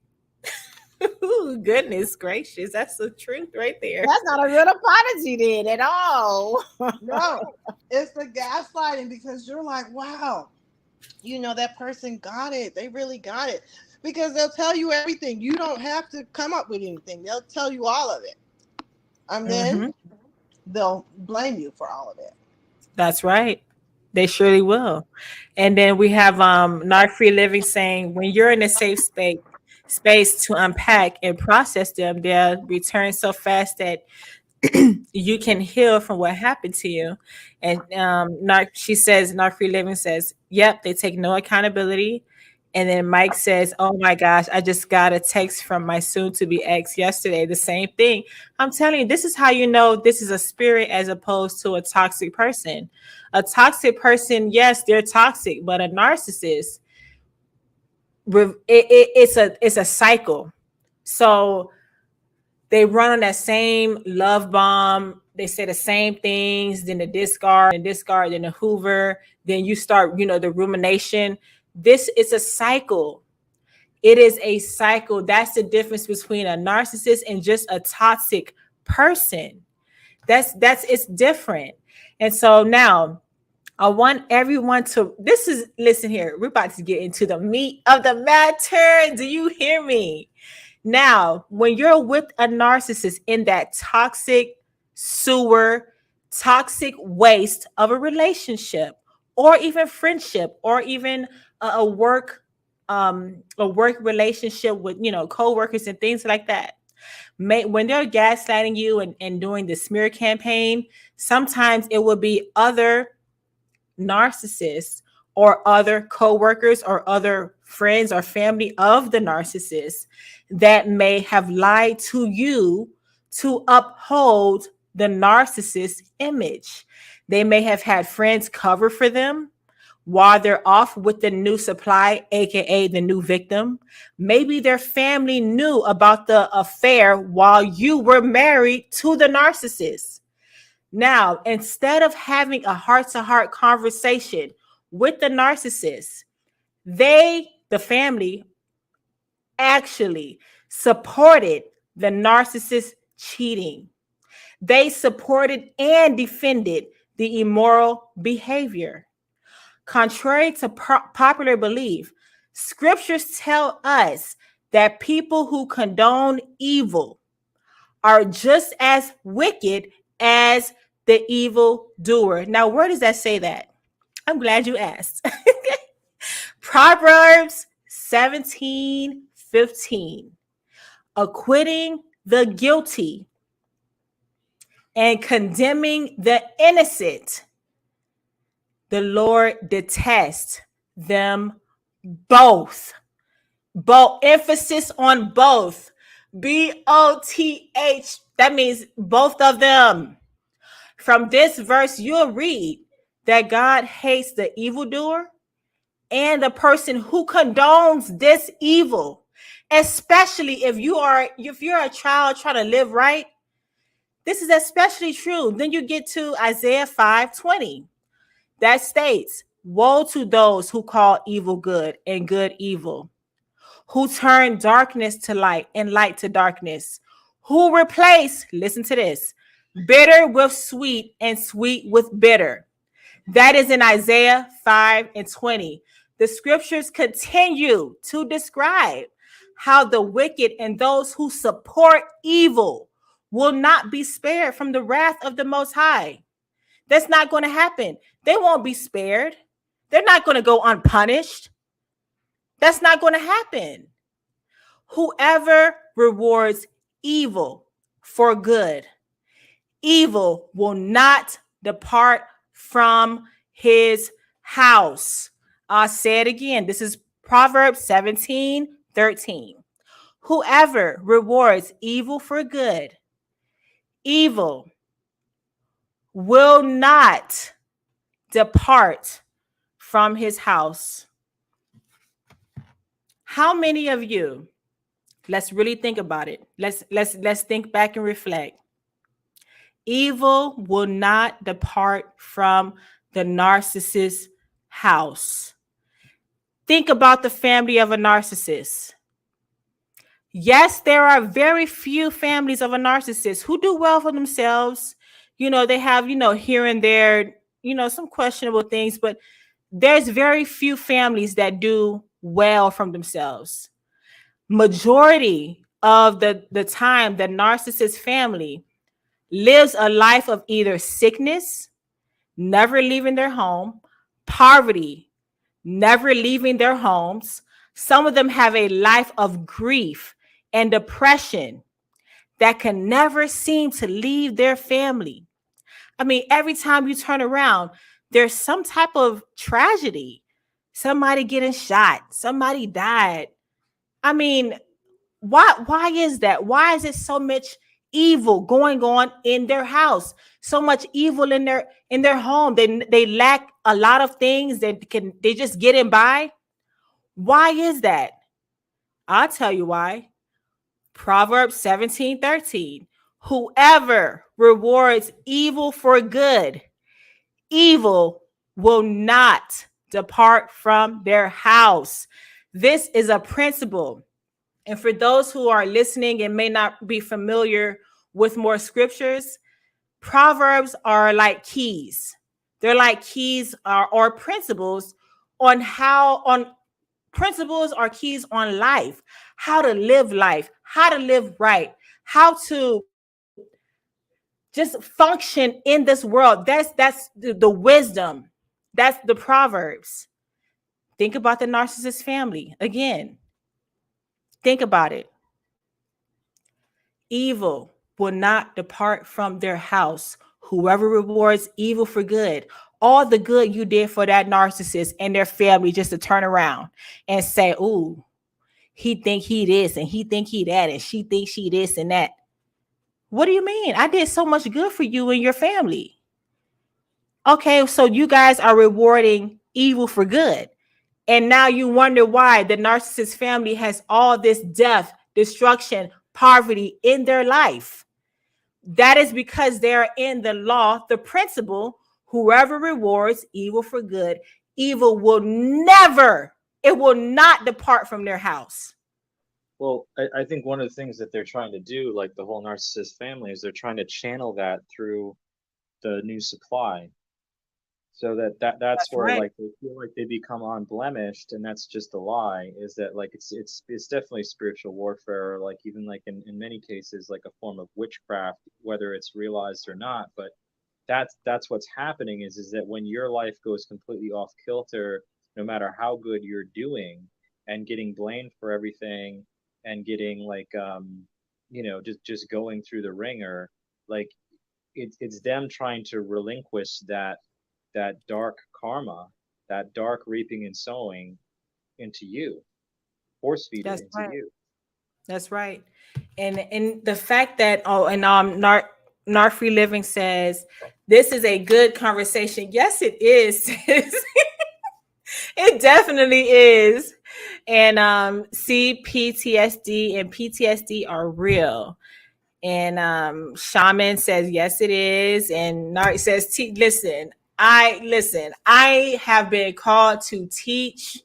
Ooh, goodness gracious. That's the truth right there. That's not a real apology then at all. No, it's the gaslighting because you're like, wow, that person got it. They really got it. Because they'll tell you everything. You don't have to come up with anything. They'll tell you all of it. And then they'll blame you for all of it. That's right. They surely will. And then we have Not Free Living saying when you're in a safe space to unpack and process them, they'll return so fast that you can heal from what happened to you. And she says, Not Free Living says, yep, they take no accountability. And then Mike says, oh my gosh, I just got a text from my soon to be ex yesterday. The same thing. I'm telling you, this is how you know this is a spirit as opposed to a toxic person. A toxic person, yes, they're toxic, but a narcissist, it's a cycle. So they run on that same love bomb. They say the same things, then the discard, then the Hoover. Then you start, the rumination. This is a cycle. It is a cycle. That's the difference between a narcissist and just a toxic person. It's different. And so now I want everyone to listen here. We're about to get into the meat of the matter. Do you hear me? Now, when you're with a narcissist in that toxic sewer, toxic waste of a relationship, or even friendship, or even a work relationship with co-workers and things like that. When they're gaslighting you and doing the smear campaign, sometimes it will be other narcissists or other coworkers or other friends or family of the narcissist that may have lied to you to uphold the narcissist image. They may have had friends cover for them while they're off with the new supply, aka the new victim. Maybe their family knew about the affair while you were married to the narcissist. Now, instead of having a heart-to-heart conversation with the narcissist, the family, actually supported the narcissist cheating. They supported and defended the immoral behavior. Contrary to popular belief, scriptures tell us that people who condone evil are just as wicked as the evil doer. Now, where does that say that? I'm glad you asked. Proverbs 17:15. Acquitting the guilty and condemning the innocent, the Lord detests them both. Both, emphasis on both. BOTH. That means both of them. From this verse, you'll read that God hates the evildoer and the person who condones this evil. Especially if you're a child trying to live right. This is especially true. Then you get to Isaiah 5:20. That states, woe to those who call evil good and good evil, who turn darkness to light and light to darkness, who replace, listen to this, bitter with sweet and sweet with bitter. That is in Isaiah 5:20. The scriptures continue to describe how the wicked and those who support evil will not be spared from the wrath of the Most High. That's not going to happen. They won't be spared. They're not going to go unpunished. That's not going to happen. Whoever rewards evil for good, evil will not depart from his house. I'll say it again. This is Proverbs 17:13. Whoever rewards evil for good, evil will not depart from his house. How many of you, let's really think about it. Let's think back and reflect. Evil will not depart from the narcissist's house. Think about the family of a narcissist. Yes, there are very few families of a narcissist who do well for themselves. They have, here and there, some questionable things, but there's very few families that do well from themselves. Majority of the time, the narcissist family lives a life of either sickness, never leaving their home, poverty, never leaving their homes. Some of them have a life of grief and depression that can never seem to leave their family. I mean, every time you turn around, there's some type of tragedy. Somebody getting shot, somebody died. I mean, why is that? Why is it so much evil going on in their house? So much evil in their home. They lack a lot of things that they just getting by. Why is that? I'll tell you why. Proverbs 17:13. Whoever rewards evil for good, evil will not depart from their house. This is a principle. And for those who are listening and may not be familiar with more scriptures, Proverbs are like keys. They're like keys or principles on principles or keys on life, how to life, how to live right, how to just function in this world. That's the wisdom. That's the Proverbs. Think about the narcissist family again. Think about it. Evil will not depart from their house. Whoever rewards evil for good all the good you did for that narcissist and their family just to turn around and say, ooh, he think he this and he think he that and she thinks she this and that. What do you mean? I did so much good for you and your family. Okay, so you guys are rewarding evil for good. And now you wonder why the narcissist family has all this death, destruction, poverty in their life. That is because they're in the law, the principle, whoever rewards evil for good, evil will never, it will not depart from their house. Well, I think one of the things that they're trying to do, like the whole narcissist family, is they're trying to channel that through the new supply. So that's That's where right. like they feel like they become unblemished, and that's just a lie. Is that like it's definitely spiritual warfare, like even like in many cases like a form of witchcraft, whether it's realized or not. But that's what's happening is that when your life goes completely off kilter, no matter how good you're doing, and getting blamed for everything, and getting like just going through the ringer, like it's them trying to relinquish that dark karma, that dark reaping and sowing into you, force feed it That's into right. you. That's right. And the fact that Nar Free Living says this is a good conversation. Yes, it is. sis. It definitely is. And CPTSD and PTSD are real. And Shaman says yes, it is. And Narc says, listen. I have been called to teach.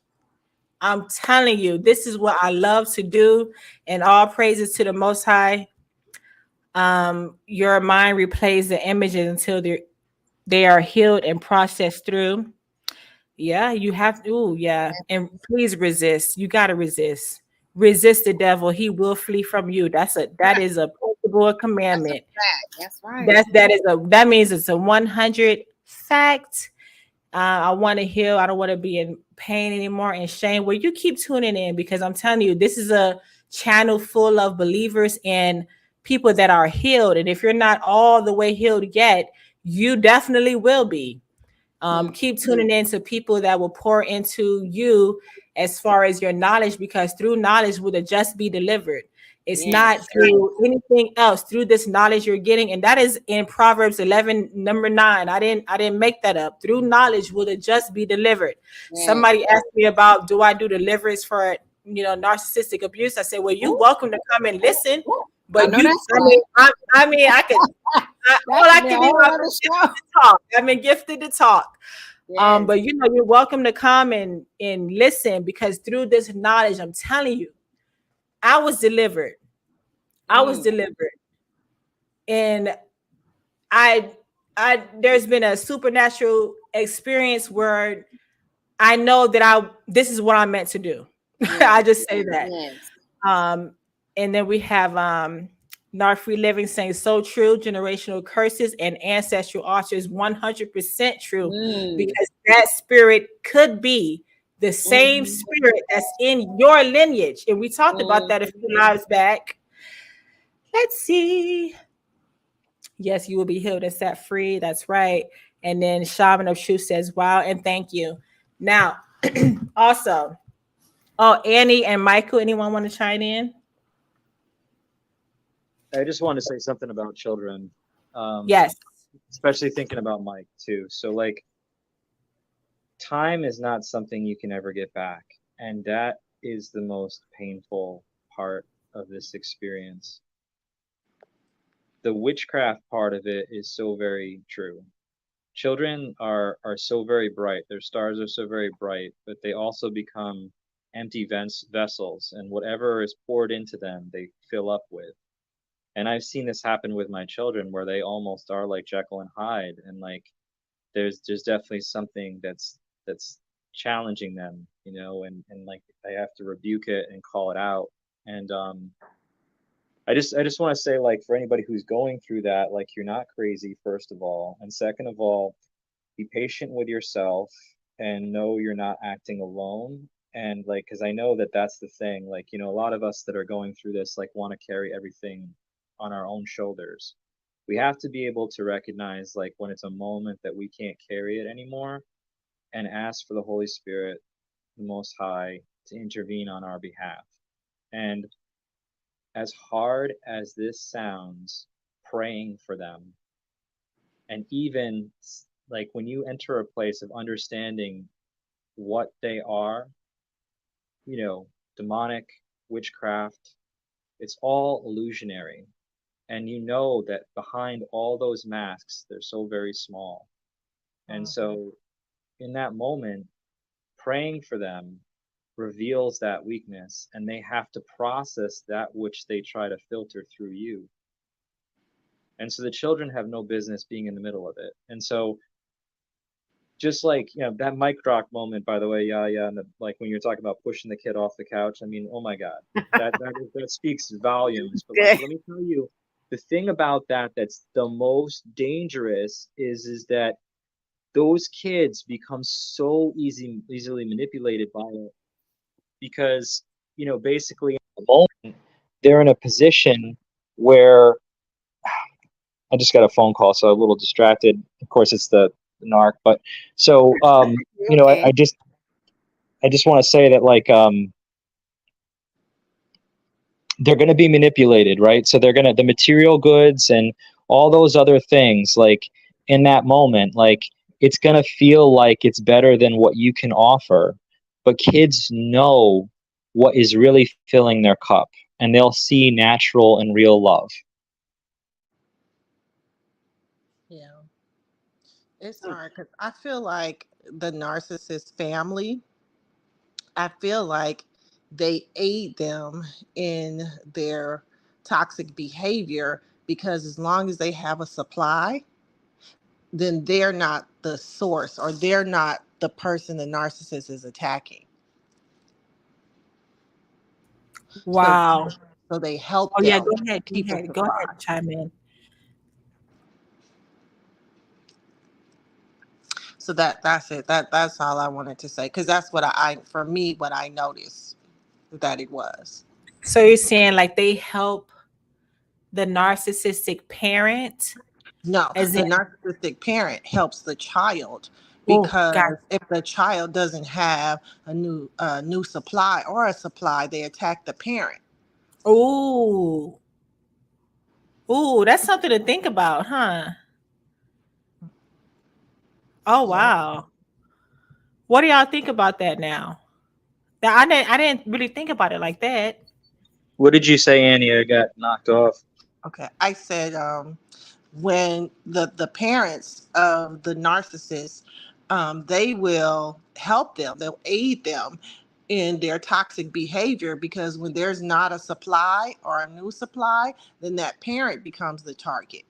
I'm telling you, this is what I love to do. And all praises to the Most High. Your mind replays the images until they are healed and processed through. Yeah, you have to. Ooh, yeah. And please resist. You gotta resist. Resist the devil. He will flee from you. That is a principle, a That's a commandment. fact. That's right. That means it's a 100 fact. I want to heal. I don't want to be in pain anymore and shame. Well, you keep tuning in because I'm telling you, this is a channel full of believers and people that are healed. And if you're not all the way healed yet, you definitely will be. Keep tuning in to people that will pour into you as far as your knowledge, because through knowledge will the just be delivered. It's Yes. not through anything else. Through this knowledge you're getting, and that is in Proverbs 11, number 9. I didn't make that up. Through knowledge will the just be delivered. Yes. Somebody asked me about, do I do deliverance for narcissistic abuse? I said, well, you welcome to come and listen, I but know you, that's right. I mean, I could. That All I could be a can do, whole I'm other gifted show. to talk. I'm gifted to talk. Yes. But you're welcome to come and listen, because through this knowledge, I'm telling you, I was delivered. I was Mm. delivered. And I there's been a supernatural experience where I know that this is what I'm meant to do. Yes. I just say that. Yes. Um, and then we have Nar Free Living saying so true, generational curses and ancestral altars 100% true, Mm. because that spirit could be the same Mm-hmm. spirit that's in your lineage. And we talked about that a few Mm-hmm. lives back. Let's see. Yes, you will be healed and set free. That's right. And then Shaman of Truth says, wow, and thank you. Now, also, oh, Annie and Michael, anyone want to chime in? I just want to say something about children, um, Yes. especially thinking about Mike too. So like time is not something you can ever get back, and that is the most painful part of this experience. The witchcraft part of it is so very true. Children are so very bright. Their stars are so very bright, but they also become empty vessels, and whatever is poured into them, they fill up with. And I've seen this happen with my children where they almost are like Jekyll and Hyde, and like there's definitely something that's challenging them, and like I have to rebuke it and call it out. And I just want to say, like, for anybody who's going through that, like, you're not crazy, first of all, and second of all, be patient with yourself and know you're not acting alone. And like, because I know that that's the thing, like, a lot of us that are going through this like want to carry everything on our own shoulders. We have to be able to recognize like when it's a moment that we can't carry it anymore and ask for the Holy Spirit, the Most High, to intervene on our behalf. And as hard as this sounds, praying for them, and even like when you enter a place of understanding what they are, demonic, witchcraft, it's all illusionary. And you know that behind all those masks, they're so very small. And so in that moment, praying for them reveals that weakness, and they have to process that which they try to filter through you. And so the children have no business being in the middle of it. And so just like, that mic drop moment, by the way, yeah, and like when you're talking about pushing the kid off the couch, I mean, oh my God, that speaks volumes. But like, let me tell you, the thing about that's the most dangerous is that those kids become so easily manipulated by it, because basically in the moment they're in a position where I just got a phone call, so I'm a little distracted. Of course, it's the narc, but so Okay. I just want to say that like they're going to be manipulated, right? So they're going to the material goods and all those other things, like in that moment, like it's going to feel like it's better than what you can offer. But kids know what is really filling their cup, and they'll see natural and real love. Yeah. It's hard because I feel like the narcissist family, I feel like they aid them in their toxic behavior because as long as they have a supply, then they're not the source or they're not the person the narcissist is attacking. So, Wow. so they help Oh yeah, them go ahead. Go keep the ahead. Go supply. ahead. Chime in. So that's it. That's all I wanted to say because that's what I for me what I noticed that it was. So you're saying like they help the narcissistic parent, No, as the in, narcissistic parent helps the child oh, got, because if the child doesn't have a new supply or a supply, they attack the parent. ooh, ooh, that's something to think about, huh? Oh Yeah. wow. What do y'all think about that now? Now, I didn't really think about it like that. What did you say, Annie? I got knocked off. Okay. I said when the parents of the narcissist, they will help them. They'll aid them in their toxic behavior because when there's not a supply or a new supply, then that parent becomes the target.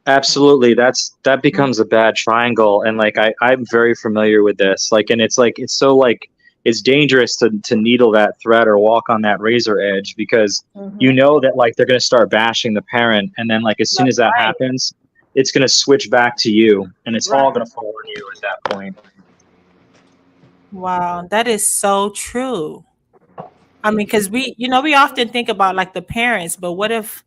Absolutely. That becomes a bad triangle. And like I'm very familiar with this. Like, and it's so like it's dangerous to needle that thread or walk on that razor edge, because Mm-hmm. that like they're gonna start bashing the parent, and then like as soon as That's that right. happens, it's gonna switch back to you, and it's all Right. gonna fall on you at that point. Wow, that is so true. I mean, because we often think about like the parents, but what if,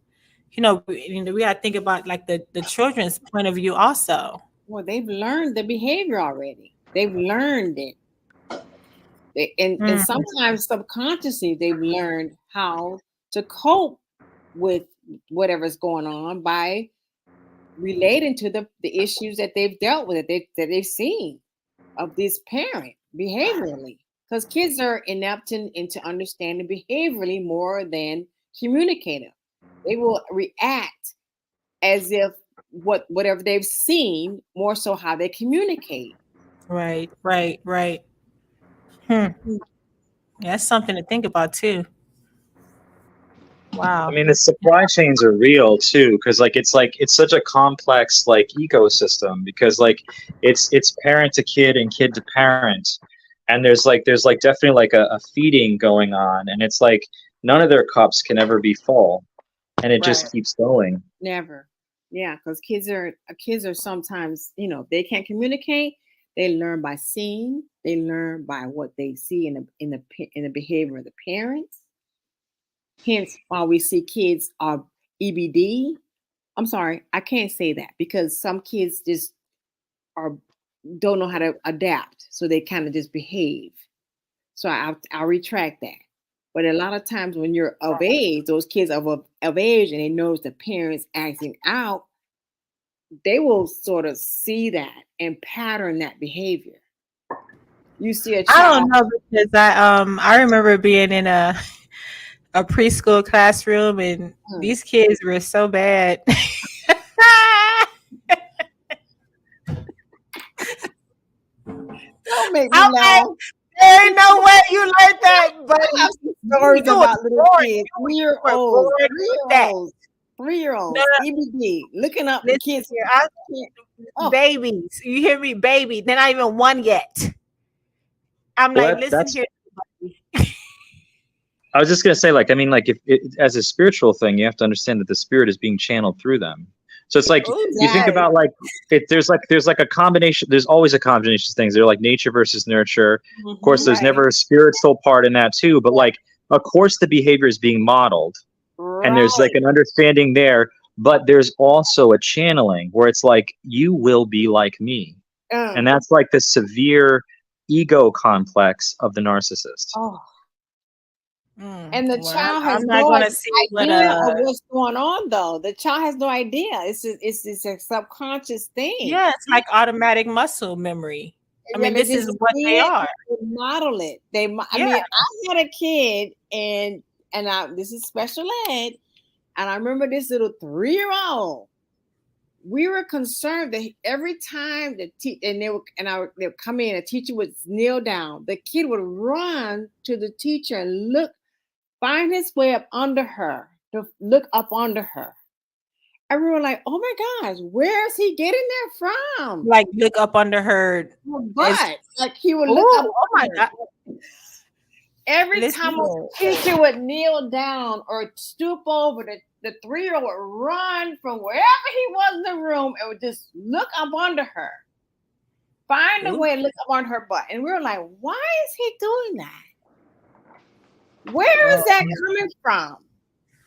we got to think about like the children's point of view also. Well, they've learned the behavior already. They've learned it. And Mm, sometimes subconsciously they've learned how to cope with whatever's going on by relating to the issues that they've dealt with, that they've seen of this parent behaviorally. Because kids are inept into understanding behaviorally more than communicative. They will react as if whatever they've seen more so how they communicate. right, right, right. Hmm. Yeah, that's something to think about too. I Wow. mean, the supply chains are real too, because like it's such a complex like ecosystem, because like it's parent to kid and kid to parent, and there's definitely like a feeding going on, and it's like none of their cups can ever be full, and it Right. just keeps going. Never. Yeah, because kids are sometimes, they can't communicate. They learn by seeing. They learn by what they see in the behavior of the parents. Hence, why we see kids are EBD I'm sorry, I can't say that because some kids just are don't know how to adapt, so they kind of just behave. So I'll retract that. But a lot of times when you're of age, those kids of age, and they notice the parents acting out, they will sort of see that and pattern that behavior. You see a I don't child. know because I remember being in a preschool classroom and these kids were so bad. Don't make me I'm like, laugh. there ain't no way you learned that, I have buddy. some stories You was about little born. kids, You were born 3-year-olds, with that. 3-year-olds, No, 3-year-olds, EBD, looking up the listen kids. here. Oh, Babies. You hear me? Baby. They're not even one yet. I'm Well, like, listen that's. here. I was just gonna say, like, I mean, like, if it, as a spiritual thing, you have to understand that the spirit is being channeled through them. So it's like who's you think that? about like there's like a combination. There's always a combination of things. They're like nature versus nurture. Of course, there's Right, never a spiritual part in that too. But like, of course, the behavior is being modeled, and there's like right. an understanding there. But there's also a channeling where it's like you will be like me, and Um, that's like the severe ego complex of the narcissist. oh, and the Well, child has I'm not no gonna see what idea of what's going on, though. The child has no idea. It's a subconscious thing. yeah, it's like automatic muscle memory. I Yeah, mean, they this just is what see they it, are. they model it. I Yeah. mean, I had a kid, this is special ed, and I remember this little 3-year-old. We were concerned that every time they would come in, a teacher would kneel down. The kid would run to the teacher and find his way up under her, to look up under her. And we were like, "Oh my gosh, where is he getting that from?" Like look up under her Her as butt, like he would look up oh my under god. her. Every Listen time a here. teacher would kneel down or stoop over, the 3-year-old would run from wherever he was in the room and would just look up under her, find a Ooh. way to look up on her butt. And we were like, why is he doing that? Where is Well, that coming from?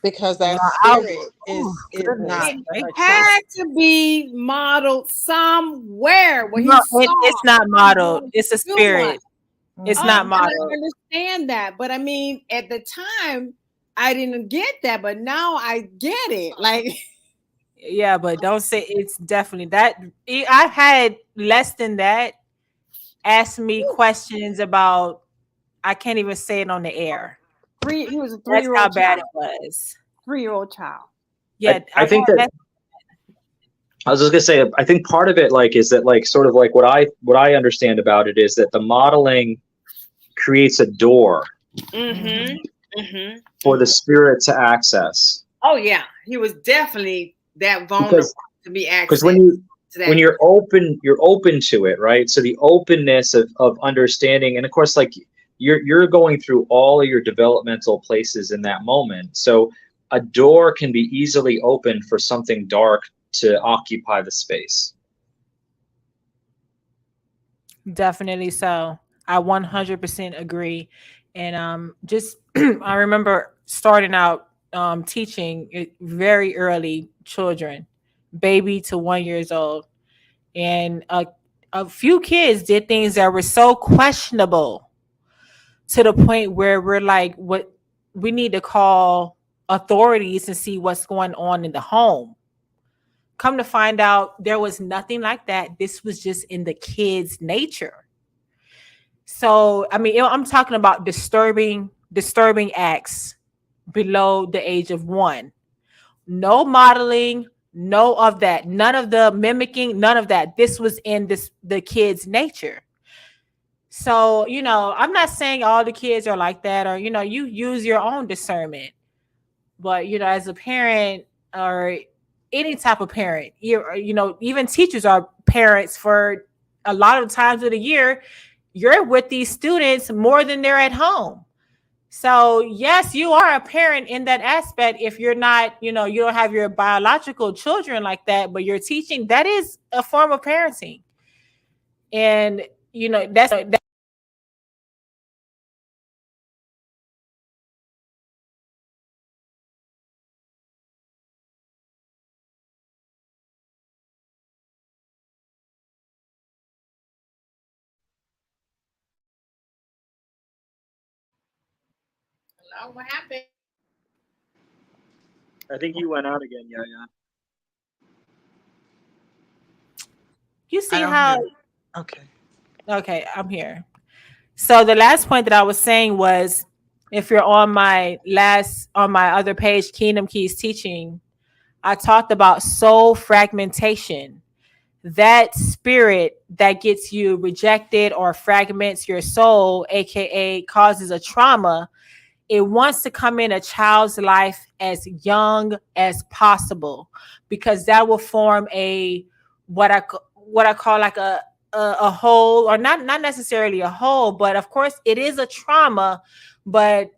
Because that I'll, spirit oh is goodness not It gracious. had to be modeled somewhere where he No, saw it's not someone modeled. It's a do spirit. It's Oh, not and I modeled. understand that, but I mean, at the time, I didn't get that, but now I get it. Like, Yeah, but don't say it's definitely that. I've had less than that ask me questions about. I can't even say it on the air. he was a That's how 3-year-old bad child, it was. 3-year-old child. Yeah, I I've had think that less. I was just gonna say, I think part of it, like, is that like sort of like what I understand about it is that the modeling creates a door Mm-hmm. Mhm. Mm-hmm. for the spirit to access. Oh yeah, he was definitely that vulnerable Because to be because accessed to when that. you're open to it, right? So the openness of understanding, and of course, like you're going through all of your developmental places in that moment. So a door can be easily opened for something dark to occupy the space. Definitely so. I 100% agree. And just I remember starting out teaching very early children, baby to 1 years old, and a few kids did things that were so questionable to the point where we're like, what we need to call authorities and see what's going on in the home. Come to find out, there was nothing like that. This was just in the kid's nature. So, I mean, I'm talking about disturbing acts below the age of 1. No modeling, no of that, none of the mimicking, none of that. This was in the kid's nature. So, I'm not saying all the kids are like that, or you use your own discernment. But, as a parent or any type of parent, even teachers are parents for a lot of times of the year. You're with these students more than they're at home. So, yes, you are a parent in that aspect. If you're not, you don't have your biological children like that, but you're teaching, that is a form of parenting. And, that's Hello, what happened? I think you went out again. Yeah, yeah. You I see don't how? hear. Okay. Okay, I'm here. So the last point that I was saying was, if you're on my other page, Kingdom Keys Teaching, I talked about soul fragmentation. That spirit that gets you rejected or fragments your soul, aka causes a trauma, it wants to come in a child's life as young as possible, because that will form a what I call like a hole, or not necessarily a hole, but of course it is a trauma, but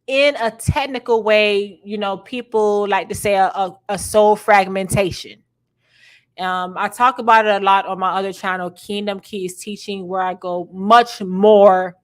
in a technical way, people like to say a soul fragmentation. I talk about it a lot on my other channel, Kingdom Keys Teaching, where I go much more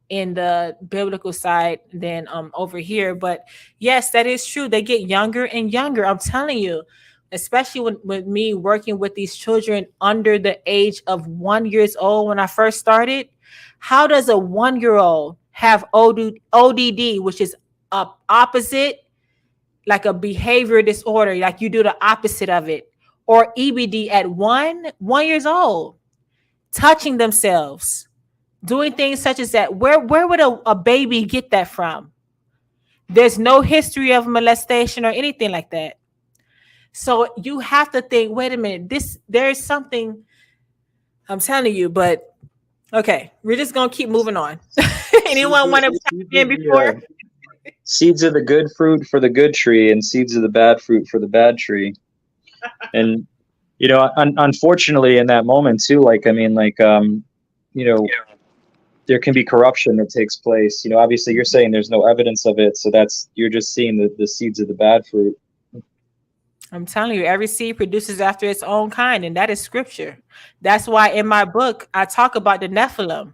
in the biblical side than over here. But yes, that is true. They get younger and younger. I'm telling you, especially with me working with these children under the age of 1 years old. When I first started, how does a 1 year old have ODD, which is opposite, like a behavior disorder, like you do the opposite of it, or EBD at 1 years old, touching themselves, doing things such as that? Where would a baby get that from? There's no history of molestation or anything like that. So you have to think, wait a minute, there's something, I'm telling you. But okay, we're just gonna keep moving on. Anyone want to chime in before? Seeds of the good fruit for the good tree, and seeds of the bad fruit for the bad tree. And unfortunately, in that moment too, like I mean, like you know, there can be corruption that takes place. Obviously, you're saying there's no evidence of it, so you're just seeing the seeds of the bad fruit. I'm telling you, every seed produces after its own kind, and that is scripture. That's why in my book I talk about the Nephilim.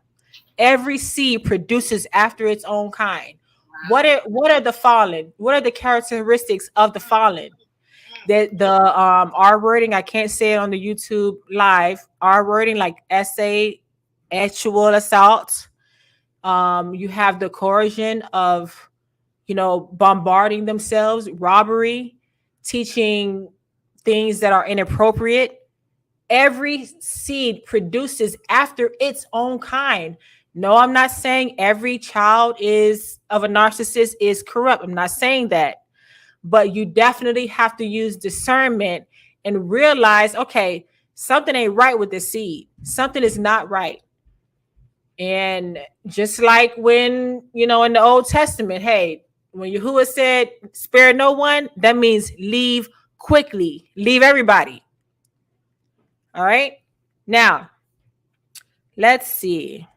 Every seed produces after its own kind. What are the fallen? What are the characteristics of the fallen? The R wording, I can't say it on the YouTube live. R wording, like essay, actual assault. You have the coercion of, bombarding themselves, robbery, teaching things that are inappropriate. Every seed produces after its own kind. No, I'm not saying every child is of a narcissist is corrupt. I'm not saying that. But you definitely have to use discernment and realize, okay, something ain't right with this seed. Something is not right. And just like when, in the Old Testament, hey, when Yahuwah said, spare no one, that means leave quickly, leave everybody. All right. Now, let's see.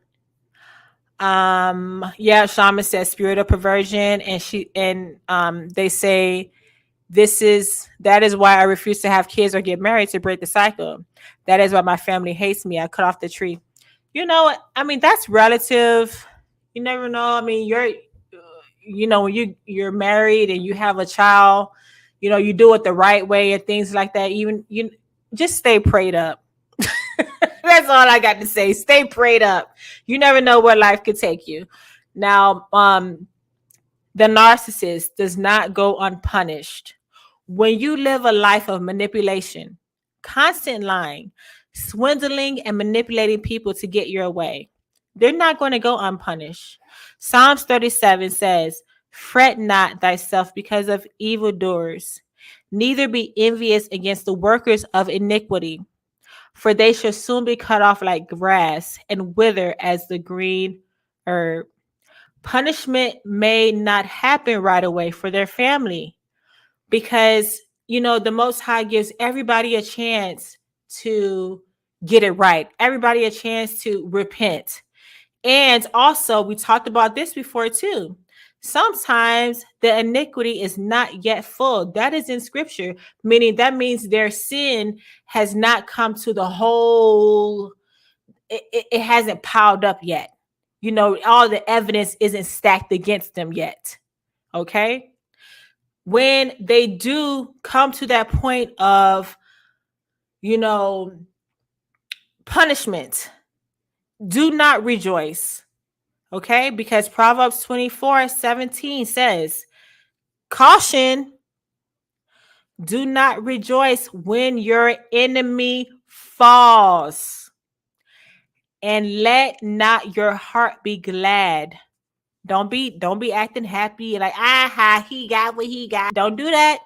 Yeah, Shaman says spirit of perversion, and they say that is why I refuse to have kids or get married, to break the cycle. That is why my family hates me. I cut off the tree. I mean, that's relative. You never know. I mean, when you're married and you have a child, you do it the right way and things like that. Even you just stay prayed up. That's all I got to say. Stay prayed up. You never know where life could take you. Now, the narcissist does not go unpunished. When you live a life of manipulation, constant lying, swindling, and manipulating people to get your way, they're not going to go unpunished. Psalms 37 says, fret not thyself because of evildoers, neither be envious against the workers of iniquity, for they shall soon be cut off like grass and wither as the green herb. Punishment may not happen right away for their family, because the Most High gives everybody a chance to get it right, everybody a chance to repent. And also, we talked about this before too, sometimes the iniquity is not yet full. That is in scripture, meaning that means their sin has not come to the whole, it hasn't piled up yet. All the evidence isn't stacked against them yet. Okay. When they do come to that point of, punishment, do not rejoice. Okay, because Proverbs 24:17 says, caution, do not rejoice when your enemy falls, and let not your heart be glad. Don't be acting happy like he got what he got. Don't do that.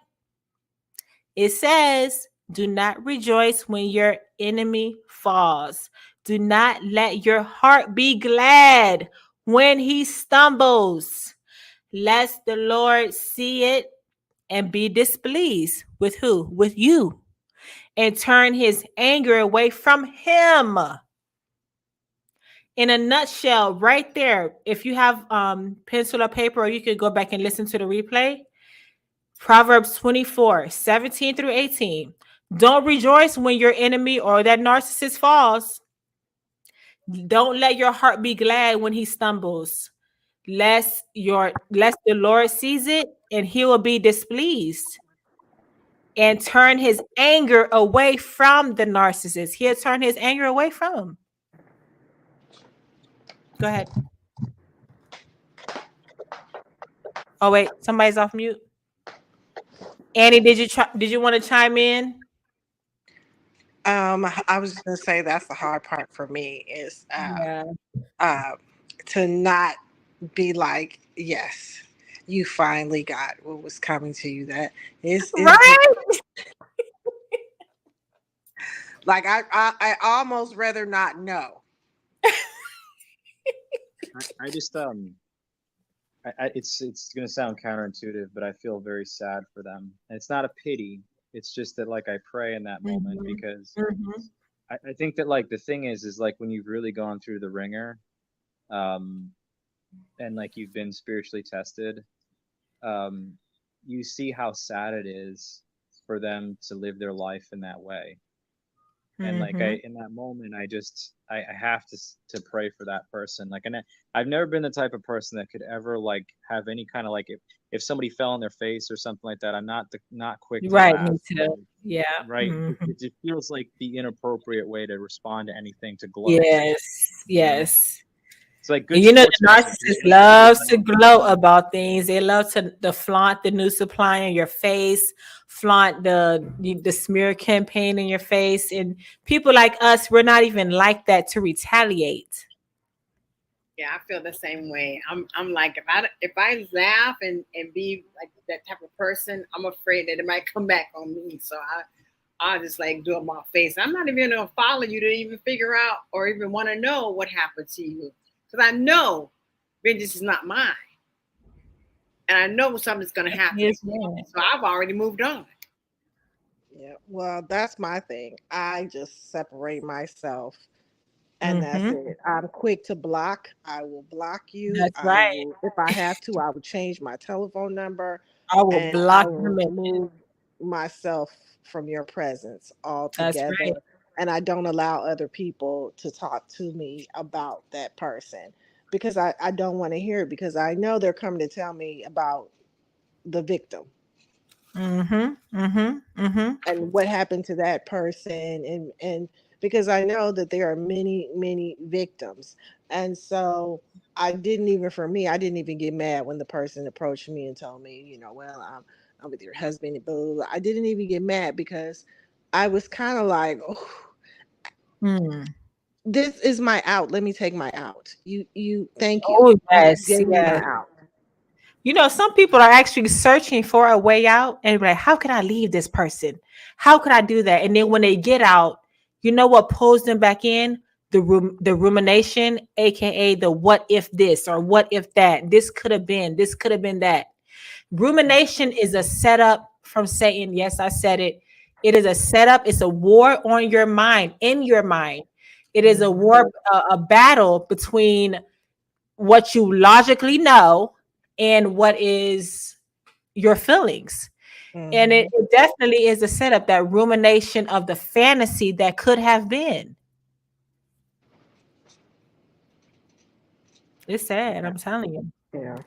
It says, do not rejoice when your enemy falls. Do not let your heart be glad when he stumbles, lest the Lord see it and be displeased with who? With you, and turn his anger away from him. In a nutshell, right there, if you have pencil or paper, or you could go back and listen to the replay, Proverbs 24:17 through 18. Don't rejoice when your enemy or that narcissist falls. Don't let your heart be glad when he stumbles, lest the Lord sees it and he will be displeased and turn his anger away from the narcissist. He'll turn his anger away from him. Go ahead. Oh wait, somebody's off mute. Annie, did you want to chime in? I was just gonna say that's the hard part for me is Yeah. to not be like, yes, you finally got what was coming to you. That is Right? like I almost rather not know. I just it's gonna sound counterintuitive, but I feel very sad for them. And it's not a pity. It's just that like I pray in that moment Mhm. because Mhm. I think that like the thing is like when you've really gone through the ringer, um, and like you've been spiritually tested, um, you see how sad it is for them to live their life in that way. And like Mhm. I in that moment I have to pray for that person. Like, and I've never been the type of person that could ever like have any kind of like if somebody fell on their face or something like that, I'm not quick to Right, laugh. me too. Yeah. Right, Mhm. it just feels like the inappropriate way to respond to anything, to gloat. Yes. You know, Yes. it's like good And you know the sportsmen will just narcissist like put loves that to on the gloat line. about things. They love to flaunt the new supply in your face, flaunt the smear campaign in your face. And people like us, we're not even like that to retaliate. Yeah, I feel the same way. I'm like if I laugh and be like that type of person, I'm afraid that it might come back on me. So I just like do it my face. I'm not even gonna follow you to even figure out or even want to know what happened to you because I know vengeance is not mine, and I know something's gonna happen Yes, to me. man. So I've already moved on. Yeah, well, that's my thing. I just separate myself, and that's Mm-hmm. it. I'm quick to block. I will block you. That's I right. will, if I have to, I will change my telephone number, I will and I block will them. remove myself from your presence That's right. altogether. And I don't allow other people to talk to me about that person because I don't want to hear it because I know they're coming to tell me about the victim Mm-hmm. Mm-hmm. Mm-hmm. and what happened to that person, and because I know that there are many victims. And so I didn't even, for me, I didn't even get mad when the person approached me and told me, well, I'm with your husband and blah, blah, blah. I didn't even get mad because I was kind of like, oh, Mm. this is my out, let me take my out. You thank you, Oh you yes, gave me my yes. out. You know, some people are actually searching for a way out and be like, how can I leave this person? How could I do that? And then when they get out, you know what pulls them back in? The rumination, aka the what if this or what if that. This could have been that. Rumination is a setup from Satan. Yes, I said it. It is a setup. It's a war on your mind, in your mind. It is a Mhm. war, a battle between what you logically know and what is your feelings. And it, Mhm. it definitely is a setup, that rumination of the fantasy that could have been. It's sad, I'm telling you. Yeah.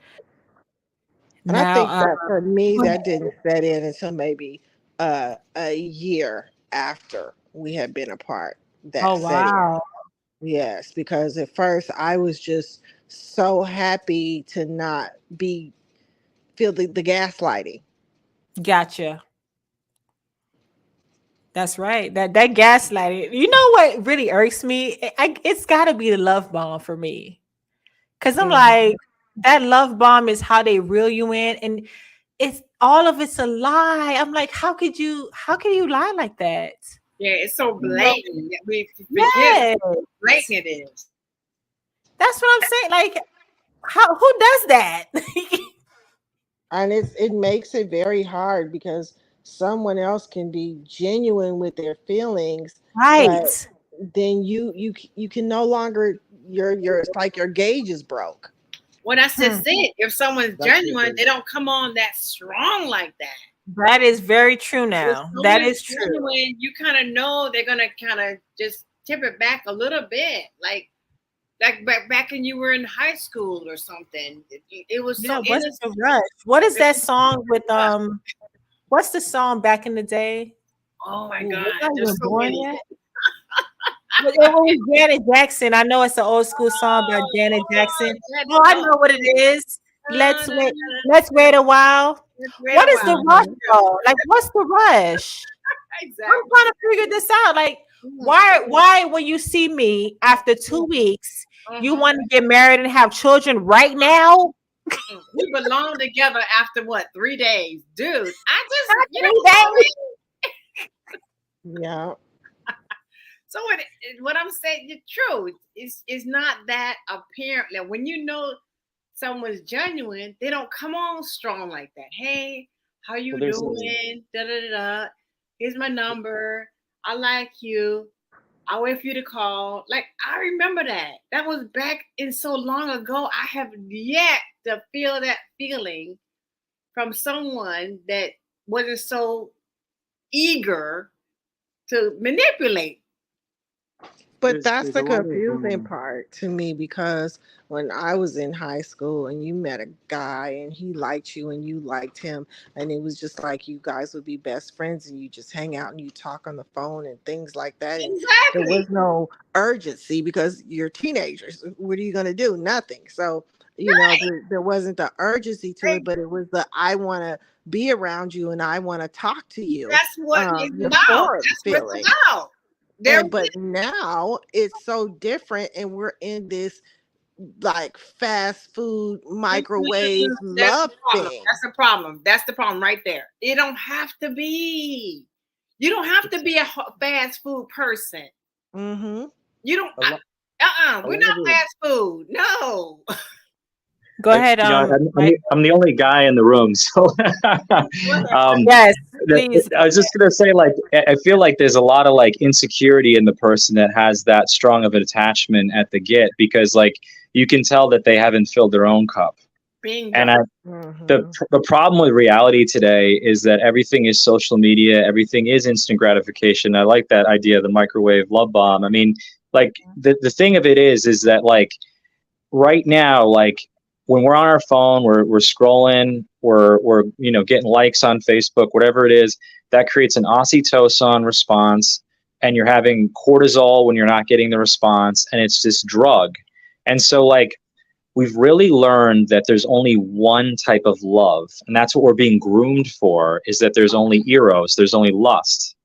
And I Now, think that for me, go ahead. that didn't set in until maybe a year after we had been apart. That Oh set in. wow. Yes, because at first I was just so happy to not be feel the gaslighting. Gotcha. That's right. That gaslighting. You know what really irks me? It's got to be the love bomb for me. Cause I'm Mhm. like, that love bomb is how they reel you in, and it's all of it's a lie. I'm like, how can you lie like that? Yeah, it's so You know? blatant that we forget Yes, how blatant it is. that's what I'm saying. Like, who does that? And it makes it very hard because someone else can be genuine with their feelings, but Right. then you can no longer your it's like your gauge is broke. Well, that's Hmm. just it. If someone's That's the genuine, thing. they don't come on that strong like that. That is very true If now. someone That is is true. genuine, you kind of know they're gonna kind of just tip it back a little bit, like back when you were in high school or something. It was so Yeah, what's innocent. the rush? What is It that was song with so- what's the song back in the day? oh my Ooh, God, was I there's even so born many. yet? It was Janet Jackson. I know it's an old school song by Janet Jackson. Oh, I know what it is. No, no, no, Let's wait a while. it's been What a is the while. rush Mhm. though? Like, what's the rush? I'm Exactly. trying to figure this out. Like, Mhm. why when you see me after 2 weeks, you Mhm. want to get married and have children right now? We belong together after what, 3 days, dude? I just, Not you know 3 days. Yeah. So what I'm saying, the truth is not that apparent. Like when you know someone's genuine, they don't come on strong like that. Hey, how Well, you there's doing? Da da da da. Here's my number. I like you. I'll wait for you to call. Like I remember that. That was back in so long ago. I have yet to feel that feeling from someone that wasn't so eager to manipulate. But that's there's the a lot of confusing part to me because when I was in high school and you met a guy and he liked you and you liked him, and it was just like you guys would be best friends and you just hang out and you talk on the phone and things like that. And there Exactly. was no urgency because you're teenagers. What are you going to do? Nothing. So, there wasn't the urgency to it, but it was the I want to be around you and I want to talk to you, That's what it's about. euphoric That's what it's feeling. about. There And but now it's so different, and we're in this like fast food microwave that's the love problem. thing. That's the problem. That's the problem right there. It don't have to be. You don't have to be a fast food person. Mm-hmm. You don't. a lot, a We're lot of not it. fast food. No. Go ahead, Mike. I'm the only guy in the room, so um, Yes, please I go was just gonna say, like, I feel like there's a lot of like insecurity in the person that has that strong of an attachment at the get because, like, you can tell that they haven't filled their own cup. And Bingo. Mm-hmm. the problem with reality today is that everything is social media, everything is instant gratification. I like that idea of the microwave love bomb. I mean, like the thing of it is that like right now, like when we're on our phone, we're scrolling, we're getting likes on Facebook, whatever it is, that creates an oxytocin response, and you're having cortisol when you're not getting the response, and it's this drug. And so like we've really learned that there's only one type of love, and that's what we're being groomed for, is that there's only eros, there's only lust.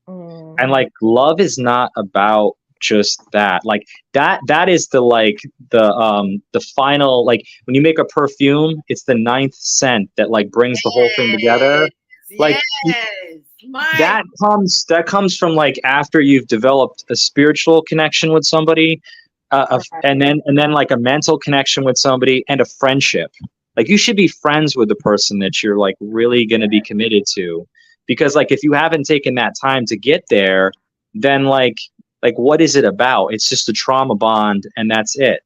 And Mm-hmm. like love is not about just that. Like that is the like the final, like when you make a perfume, it's the ninth scent that like brings the whole thing together. Like Yes. Yes. My that comes from like after you've developed a spiritual connection with somebody, Right. and then like a mental connection with somebody and a friendship. Like you should be friends with the person that you're like really going to be committed to, because like if you haven't taken that time to get there, then like what is it about? It's just a trauma bond, and that's it,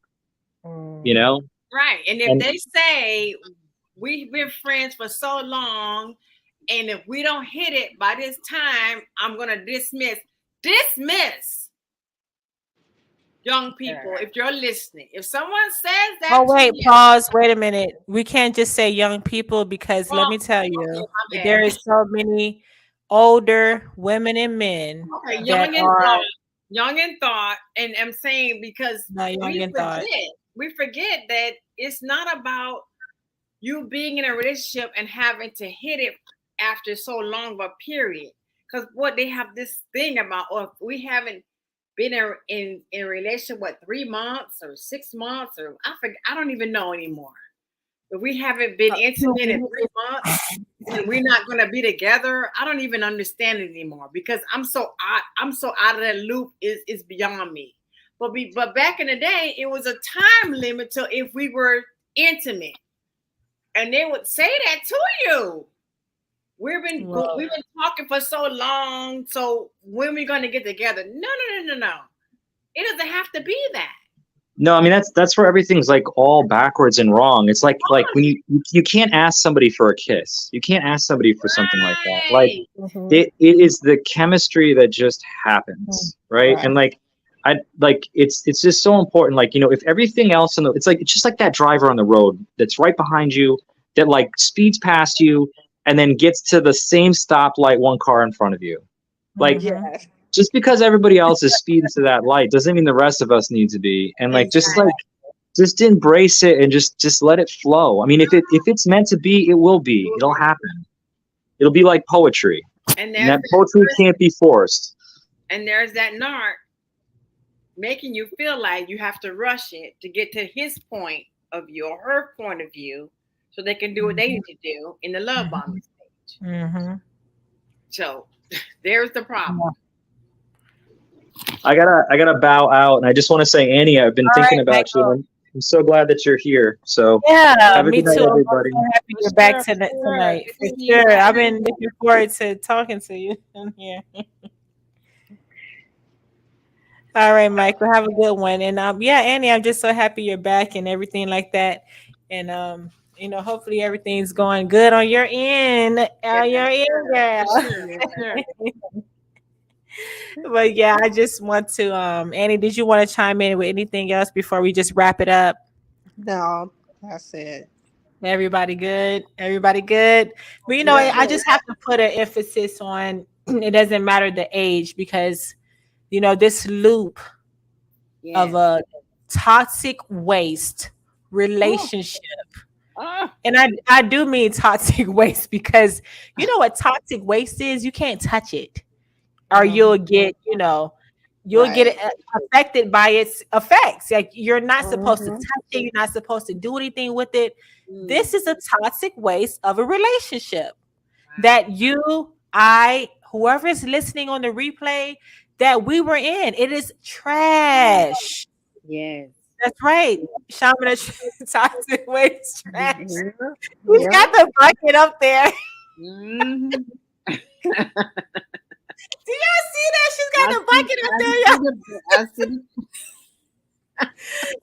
you Mm. know. right. And if And they say we've been friends for so long, and if we don't hit it by this time, I'm gonna dismiss young people. If you're listening, if someone says that Oh, to wait, you, pause. Wait a minute. We can't just say young people because let well, me tell okay, you, my there bad. is so many older women and men Okay, that are young in thought, and I'm saying because not young we in thought. forget. we forget that it's not about you being in a relationship and having to hit it after so long of a period. Because what they have this thing about, or if we haven't been in a relationship, what, 3 months or 6 months, or I forget, I don't even know anymore. If we haven't been intimate in 3 months and we're not going to be together, I don't even understand it anymore, because I'm so out of that loop. Is beyond me. But back in the day, it was a time limit to if we were intimate, and they would say that to you. We've been talking for so long, so when we going to get together? No. It doesn't have to be that. No, I mean that's where everything's like all backwards and wrong. It's like when you can't ask somebody for a kiss. You can't ask somebody for something like that. Like it is the chemistry that just happens, right? And like it's just so important. Like, if everything else it's just like that driver on the road that's right behind you that like speeds past you and then gets to the same stoplight one car in front of you. Like just because everybody else is speeding to that light doesn't mean the rest of us need to be. And like just embrace it and just let it flow. I mean, if it's meant to be, it will be. It'll happen. It'll be like poetry. And that poetry can't be forced. And there's that narc making you feel like you have to rush it to get to his point of view or her point of view, so they can do what they need to do in the love bombing stage. So there's the problem. I gotta bow out, and I just want to say, Annie, I've been thinking about you. I'm so glad that you're here. So me too. Everybody. I'm so happy you're back tonight. For sure. I've been looking forward to talking to you in here. All right, Michael, have a good one. And Annie, I'm just so happy you're back and everything like that. And hopefully everything's going good on your end. Your end, girl. But yeah, I just want to Annie, did you want to chime in with anything else before we just wrap it up? No, that's it. Everybody good? But I just have to put an emphasis on it doesn't matter the age, because this loop of a toxic waste relationship. And I do mean toxic waste, because you know what toxic waste is? You can't touch it. Or you'll get, get affected by its effects. Like, you're not supposed to touch it. You're not supposed to do anything with it. This is a toxic waste of a relationship that whoever is listening on the replay, that we were in. It is trash. Yes. That's right. Shaman, toxic waste trash. He's got the bucket up there. Do y'all see that? She's got the bucket up there.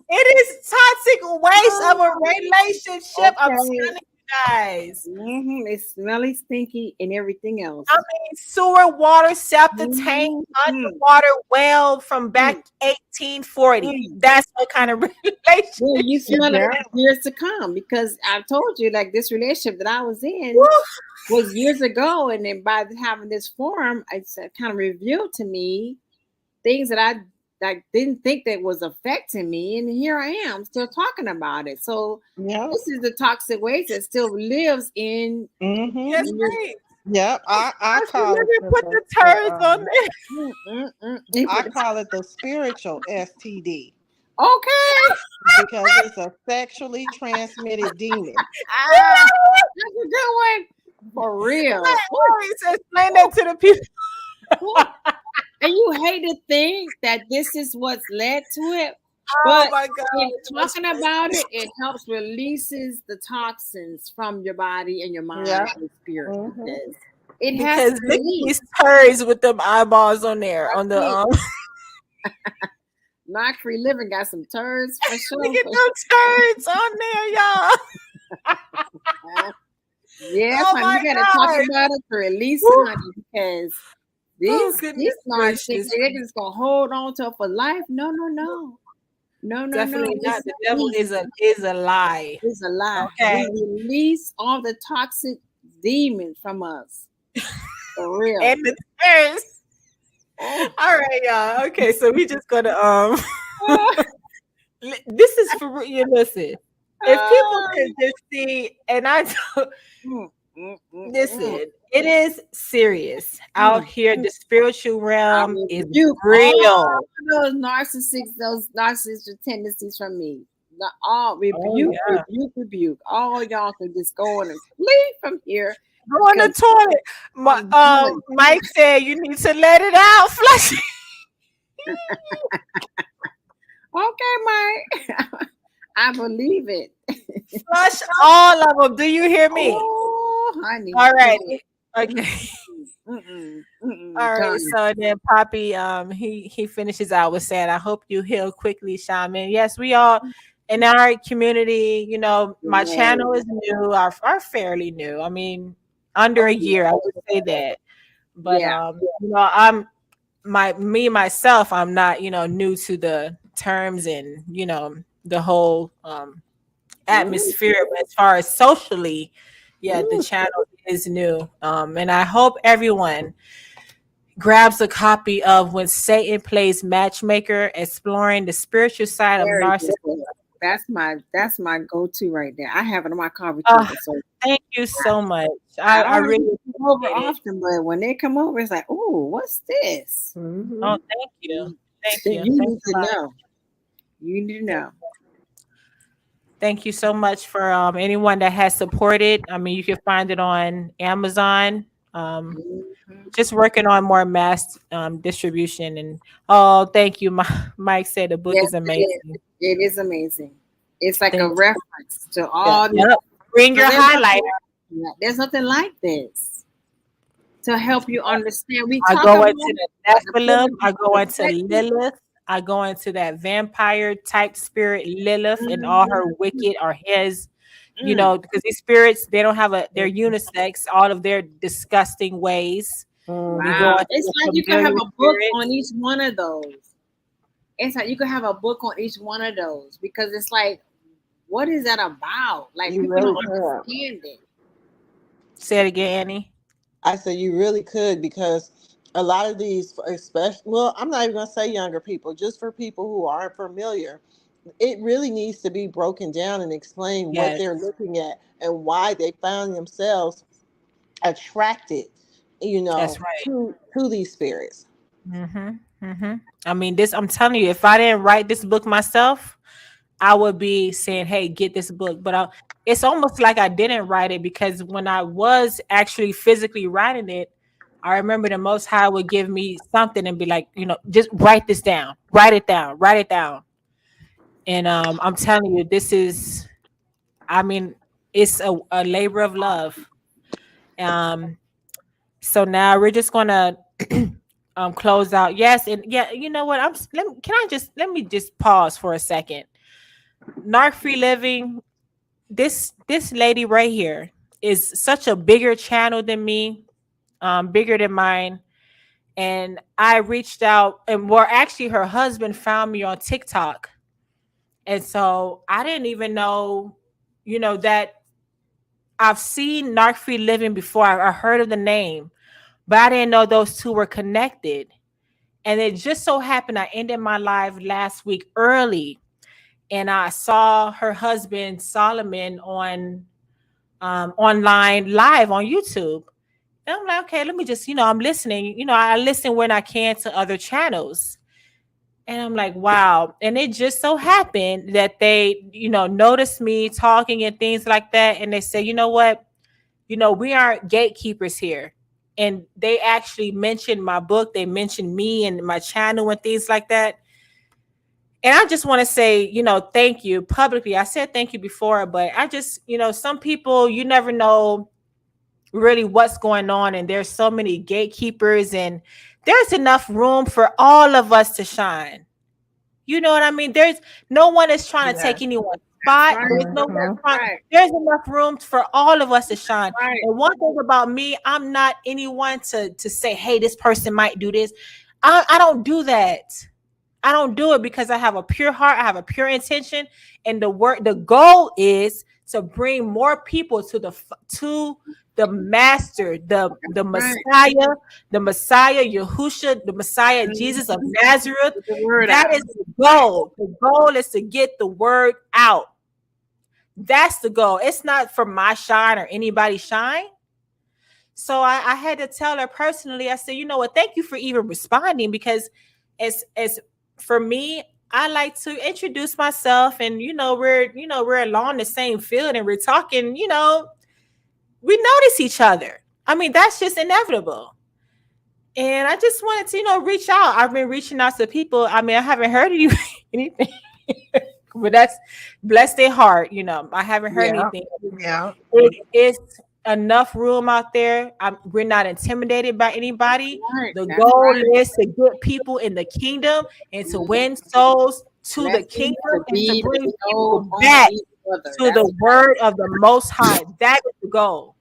It is toxic waste of a relationship. I'm telling you guys. It's smelly, stinky, and everything else. I mean, sewer water, septic tank, underwater well from back 1840. That's what kind of relationship. Well, you smell it years to come, because I've told you, like, this relationship that I was in was years ago, and then by having this forum, it's kind of revealed to me things that I didn't think that was affecting me, and here I am still talking about it. So this is the toxic waste that still lives in. Yes, right. Yep, I call it. Put the turds on there. I call it the spiritual STD. Okay, because it's a sexually transmitted demon. That's a good one. For real. Explain that to the people. And you hate to think that this is what's led to it. Oh my God. Talking about it, it helps releases the toxins from your body and your mind and spirit. Because these turds with them eyeballs on there. On the Not Free Living got some turds for sure. Look at them turds on there, y'all. Yes, honey, you gotta talk about it to release it, honey, because these narcissists, they're just gonna hold on to it for life. No. Definitely not. The devil is a lie. It's a lie. Okay. We release all the toxic demons from us. For real. And the tears. All right, y'all. Okay, so we just gonna this is for you listen. If people could just see, and I Mm, mm, mm. listen, it is serious out here. The spiritual I realm is rebuke all real. those narcissistic tendencies from me. All Oh rebuke, yeah. rebuke. All y'all can just go on and flee from here Go on the because toilet. I'm done. Mike said you need to let it out. Flush it. Okay, Mike. I believe it. Flush all of them. Do you hear me? Oh, honey. All right. Okay. All right. Done. So then Poppy, he finishes out with saying, I hope you heal quickly, Shaman. Yes, we all in our community, my channel is new, are fairly new. I mean, under a Oh, year, I would say that. But yeah. I'm myself, I'm not, new to the terms and the whole Mhm. atmosphere. But as far as socially, yeah, the Mhm. channel is new. And I hope everyone grabs a copy of When Satan Plays Matchmaker, Exploring the Spiritual Side of Very Narcissism. good. That's my go-to right there. I have it on my cover too, Oh, but so thank you so much. I I don't have really to come over appreciate it. often, but when they come over, it's like, oh, what's this? Oh, thank you. Thank you. You Thanks need a to lot. know. You need to know. Thank you so much for anyone that has supported. I mean, you can find it on Amazon. Mhm. Just working on more mass distribution. And oh, thank you. Mike said the book Yes, is it is. amazing. It is amazing. It's like a Thank you. reference to all these. Yep. Bring your Because highlighter. there's nothing like this to help you understand. We I talk go about into it, the but to put Nephilim. it I into go into perspective. Lilith. I go into that vampire type spirit Lilith and all her Mhm. wicked or his, Mm. because these spirits, they don't have they're unisex, all of their disgusting ways. We go Wow. into It's the like you could have familiar a book on spirits. each one of those. It's like you could have a book on each one of those because it's like, what is that about? Like You people don't really could. understand it. Say it again, Annie. I said you really could because a lot of these, especially, well, I'm not even going to say younger people, just for people who aren't familiar, it really needs to be broken down and explain what Yes, they're looking at and why they found themselves attracted, that's right. to these spirits. I mean, I'm telling you, if I didn't write this book myself, I would be saying, "Hey, get this book." But it's almost like I didn't write it because when I was actually physically writing it, I remember the Most High would give me something and be like, just write this down, write it down, write it down. And I'm telling you, this is, I mean, it's a labor of love. Um, so now we're just gonna close out. Yes, and yeah, you know what? Let me just pause for a second. Narc Free Living, this lady right here is such a bigger channel than me, bigger than mine. And I reached out, and well, actually, her husband found me on TikTok, and so I didn't even know, that I've seen Narc Free Living before. I heard of the name, but I didn't know those two were connected. And it just so happened I ended my live last week early, and I saw her husband Solomon on online live on YouTube. And I'm like, okay, let me just, I'm listening. I listen when I can to other channels. And I'm like, wow. And it just so happened that they, noticed me talking and things like that. And they said, you know what? We aren't gatekeepers here. And they actually mentioned my book. They mentioned me and my channel and things like that. And I just want to say, thank you publicly. I said thank you before, but I just, some people, you never know really what's going on. And there's so many gatekeepers, and there's enough room for all of us to shine. You know what I mean? There's no one is trying to Yeah. take anyone's That's spot. right. There's no one That's trying. right. There's enough room for all of us to shine. Right. And one thing about me, I'm not anyone to say, hey, this person might do this. I don't do that. I don't do it because I have a pure heart. I have a pure intention. And the goal is to bring more people to the master, the Right. Messiah, Yahusha, the Messiah, Jesus of Nazareth. Get the word That out. is the goal. The goal is to get the word out. That's the goal. It's not for my shine or anybody's shine. So I had to tell her personally. I said, you know what? Thank you for even responding, because as for me, I like to introduce myself, and we're along the same field, and we're talking. We notice each other. I mean, that's just inevitable. And I just wanted to, reach out. I've been reaching out to people. I mean, I haven't heard anything, but that's bless their heart. I haven't heard Yeah. anything. Yeah. It's enough room out there. We're not intimidated by anybody. Right. The That's goal right. is to get people in the kingdom and to Mhm. win souls to the Blessings kingdom to and to be bring bestowed people on back each other. to the word of the Most High. That is the goal.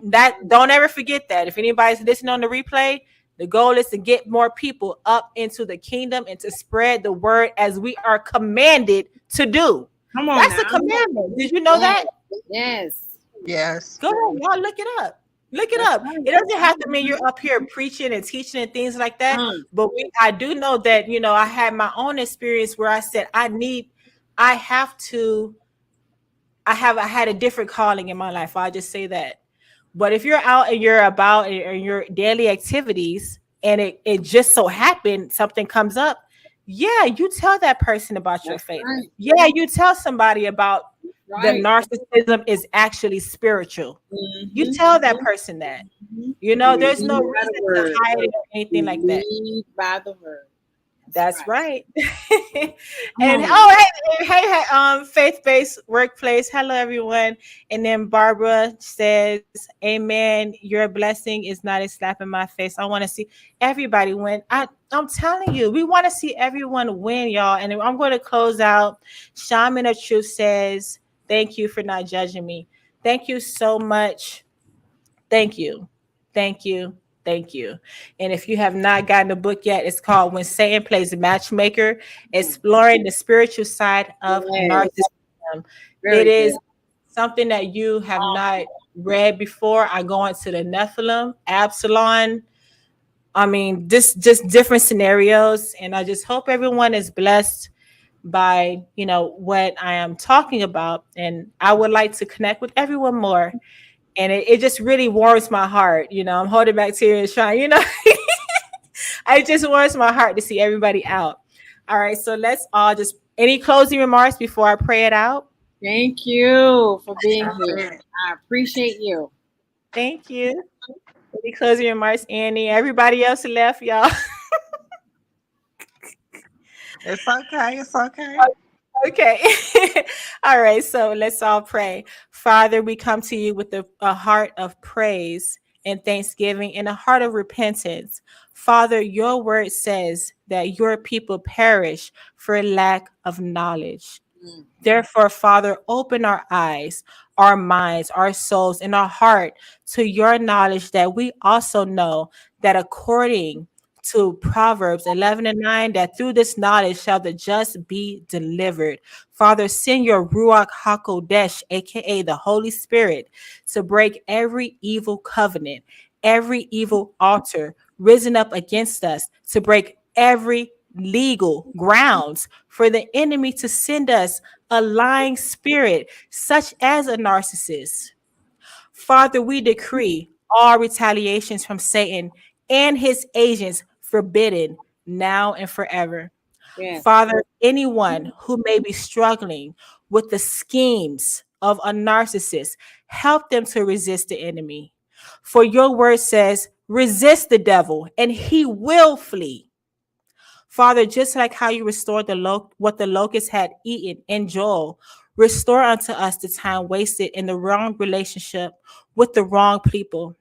That don't ever forget that. If anybody's listening on the replay, the goal is to get more people up into the kingdom and to spread the word as we are commanded to do. Come on That's now. a commandment. Did you know that? Yes. Yes. Go ahead, y'all look it up. Look it That's up. right. It doesn't have to mean you're up here preaching and teaching and things like that. Mm. But I do know that, I had my own experience where I said, I have to, I had a different calling in my life. I'll just say that. But if you're out and you're about in your daily activities, and it just so happened something comes up, yeah, you tell that person about your That's faith. right. Yeah, you tell somebody about the Right. narcissism is actually spiritual. You Mhm. tell that person that. Mhm. There's no Lead by the reason to word. hide it or anything like that. Lead by the word. That's right. Come And on. hey, faith-based workplace. Hello, everyone. And then Barbara says, "Amen. Your blessing is not a slap in my face. I want to see everybody win. I'm telling you, we want to see everyone win, y'all. And I'm going to close out. Shaman of Truth says, "Thank you for not judging me. Thank you so much. Thank you. Thank you. Thank you." And if you have not gotten the book yet, it's called When Satan Plays Matchmaker, Exploring the Spiritual Side of Yes. Narcissism. It Very good. is something that you have not read before. I go into the Nephilim, Absalom. I mean, just different scenarios. And I just hope everyone is blessed by, what I am talking about. And I would like to connect with everyone more, and it just really warms my heart. I'm holding back tears trying, it just warms my heart to see everybody out. All right, so let's all just, any closing remarks before I pray it out? Thank you for being here. I appreciate you. Thank you. Any closing remarks, Annie? Everybody else left, y'all. It's okay. It's okay. Okay. All right. So let's all pray. Father, we come to you with a heart of praise and thanksgiving and a heart of repentance. Father, your word says that your people perish for lack of knowledge. Mm. Therefore, Father, open our eyes, our minds, our souls, and our heart to your knowledge, that we also know that according to Proverbs 11:9, that through this knowledge shall the just be delivered. Father, send your Ruach HaKodesh, aka the Holy Spirit, to break every evil covenant, every evil altar risen up against us, to break every legal grounds for the enemy to send us a lying spirit, such as a narcissist. Father, we decree all retaliations from Satan and his agents forbidden now and forever. Yes. Father, anyone who may be struggling with the schemes of a narcissist, help them to resist the enemy. For your word says, resist the devil and he will flee. Father, just like how you restored what the locusts had eaten in Joel, restore unto us the time wasted in the wrong relationship with the wrong people.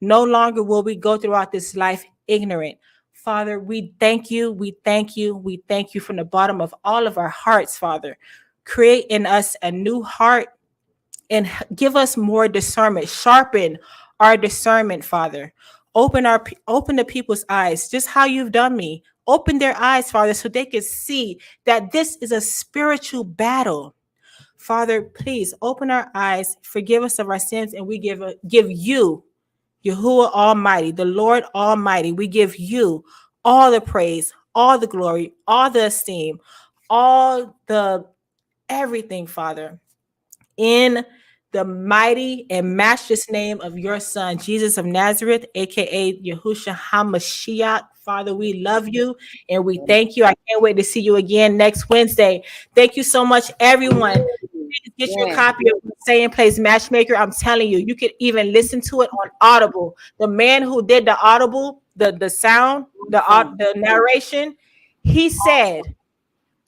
No longer will we go throughout this life ignorant. Father, we thank you. We thank you. We thank you from the bottom of all of our hearts, Father. Create in us a new heart and give us more discernment. Sharpen our discernment, Father. Open the people's eyes, just how you've done me. Open their eyes, Father, so they can see that this is a spiritual battle. Father, please open our eyes, forgive us of our sins, and we give you, Yahuwah Almighty, the Lord Almighty, we give you all the praise, all the glory, all the esteem, all the everything, Father, in the mighty and matchless name of your Son, Jesus of Nazareth, aka Yahushua HaMashiach. Father, we love you and we thank you. I can't wait to see you again next Wednesday. Thank you so much, everyone. Please get your Yes. copy of Stay in Place Matchmaker. I'm telling you, you could even listen to it on Audible. The man who did the Audible, the sound, the narration, he said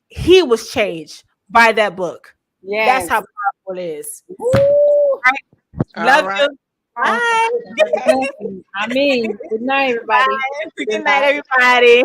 he was changed by that book. That's Yes. how powerful it is. Woo! Love All right. you. Bye. I mean, good night, everybody. Bye. Good night, everybody.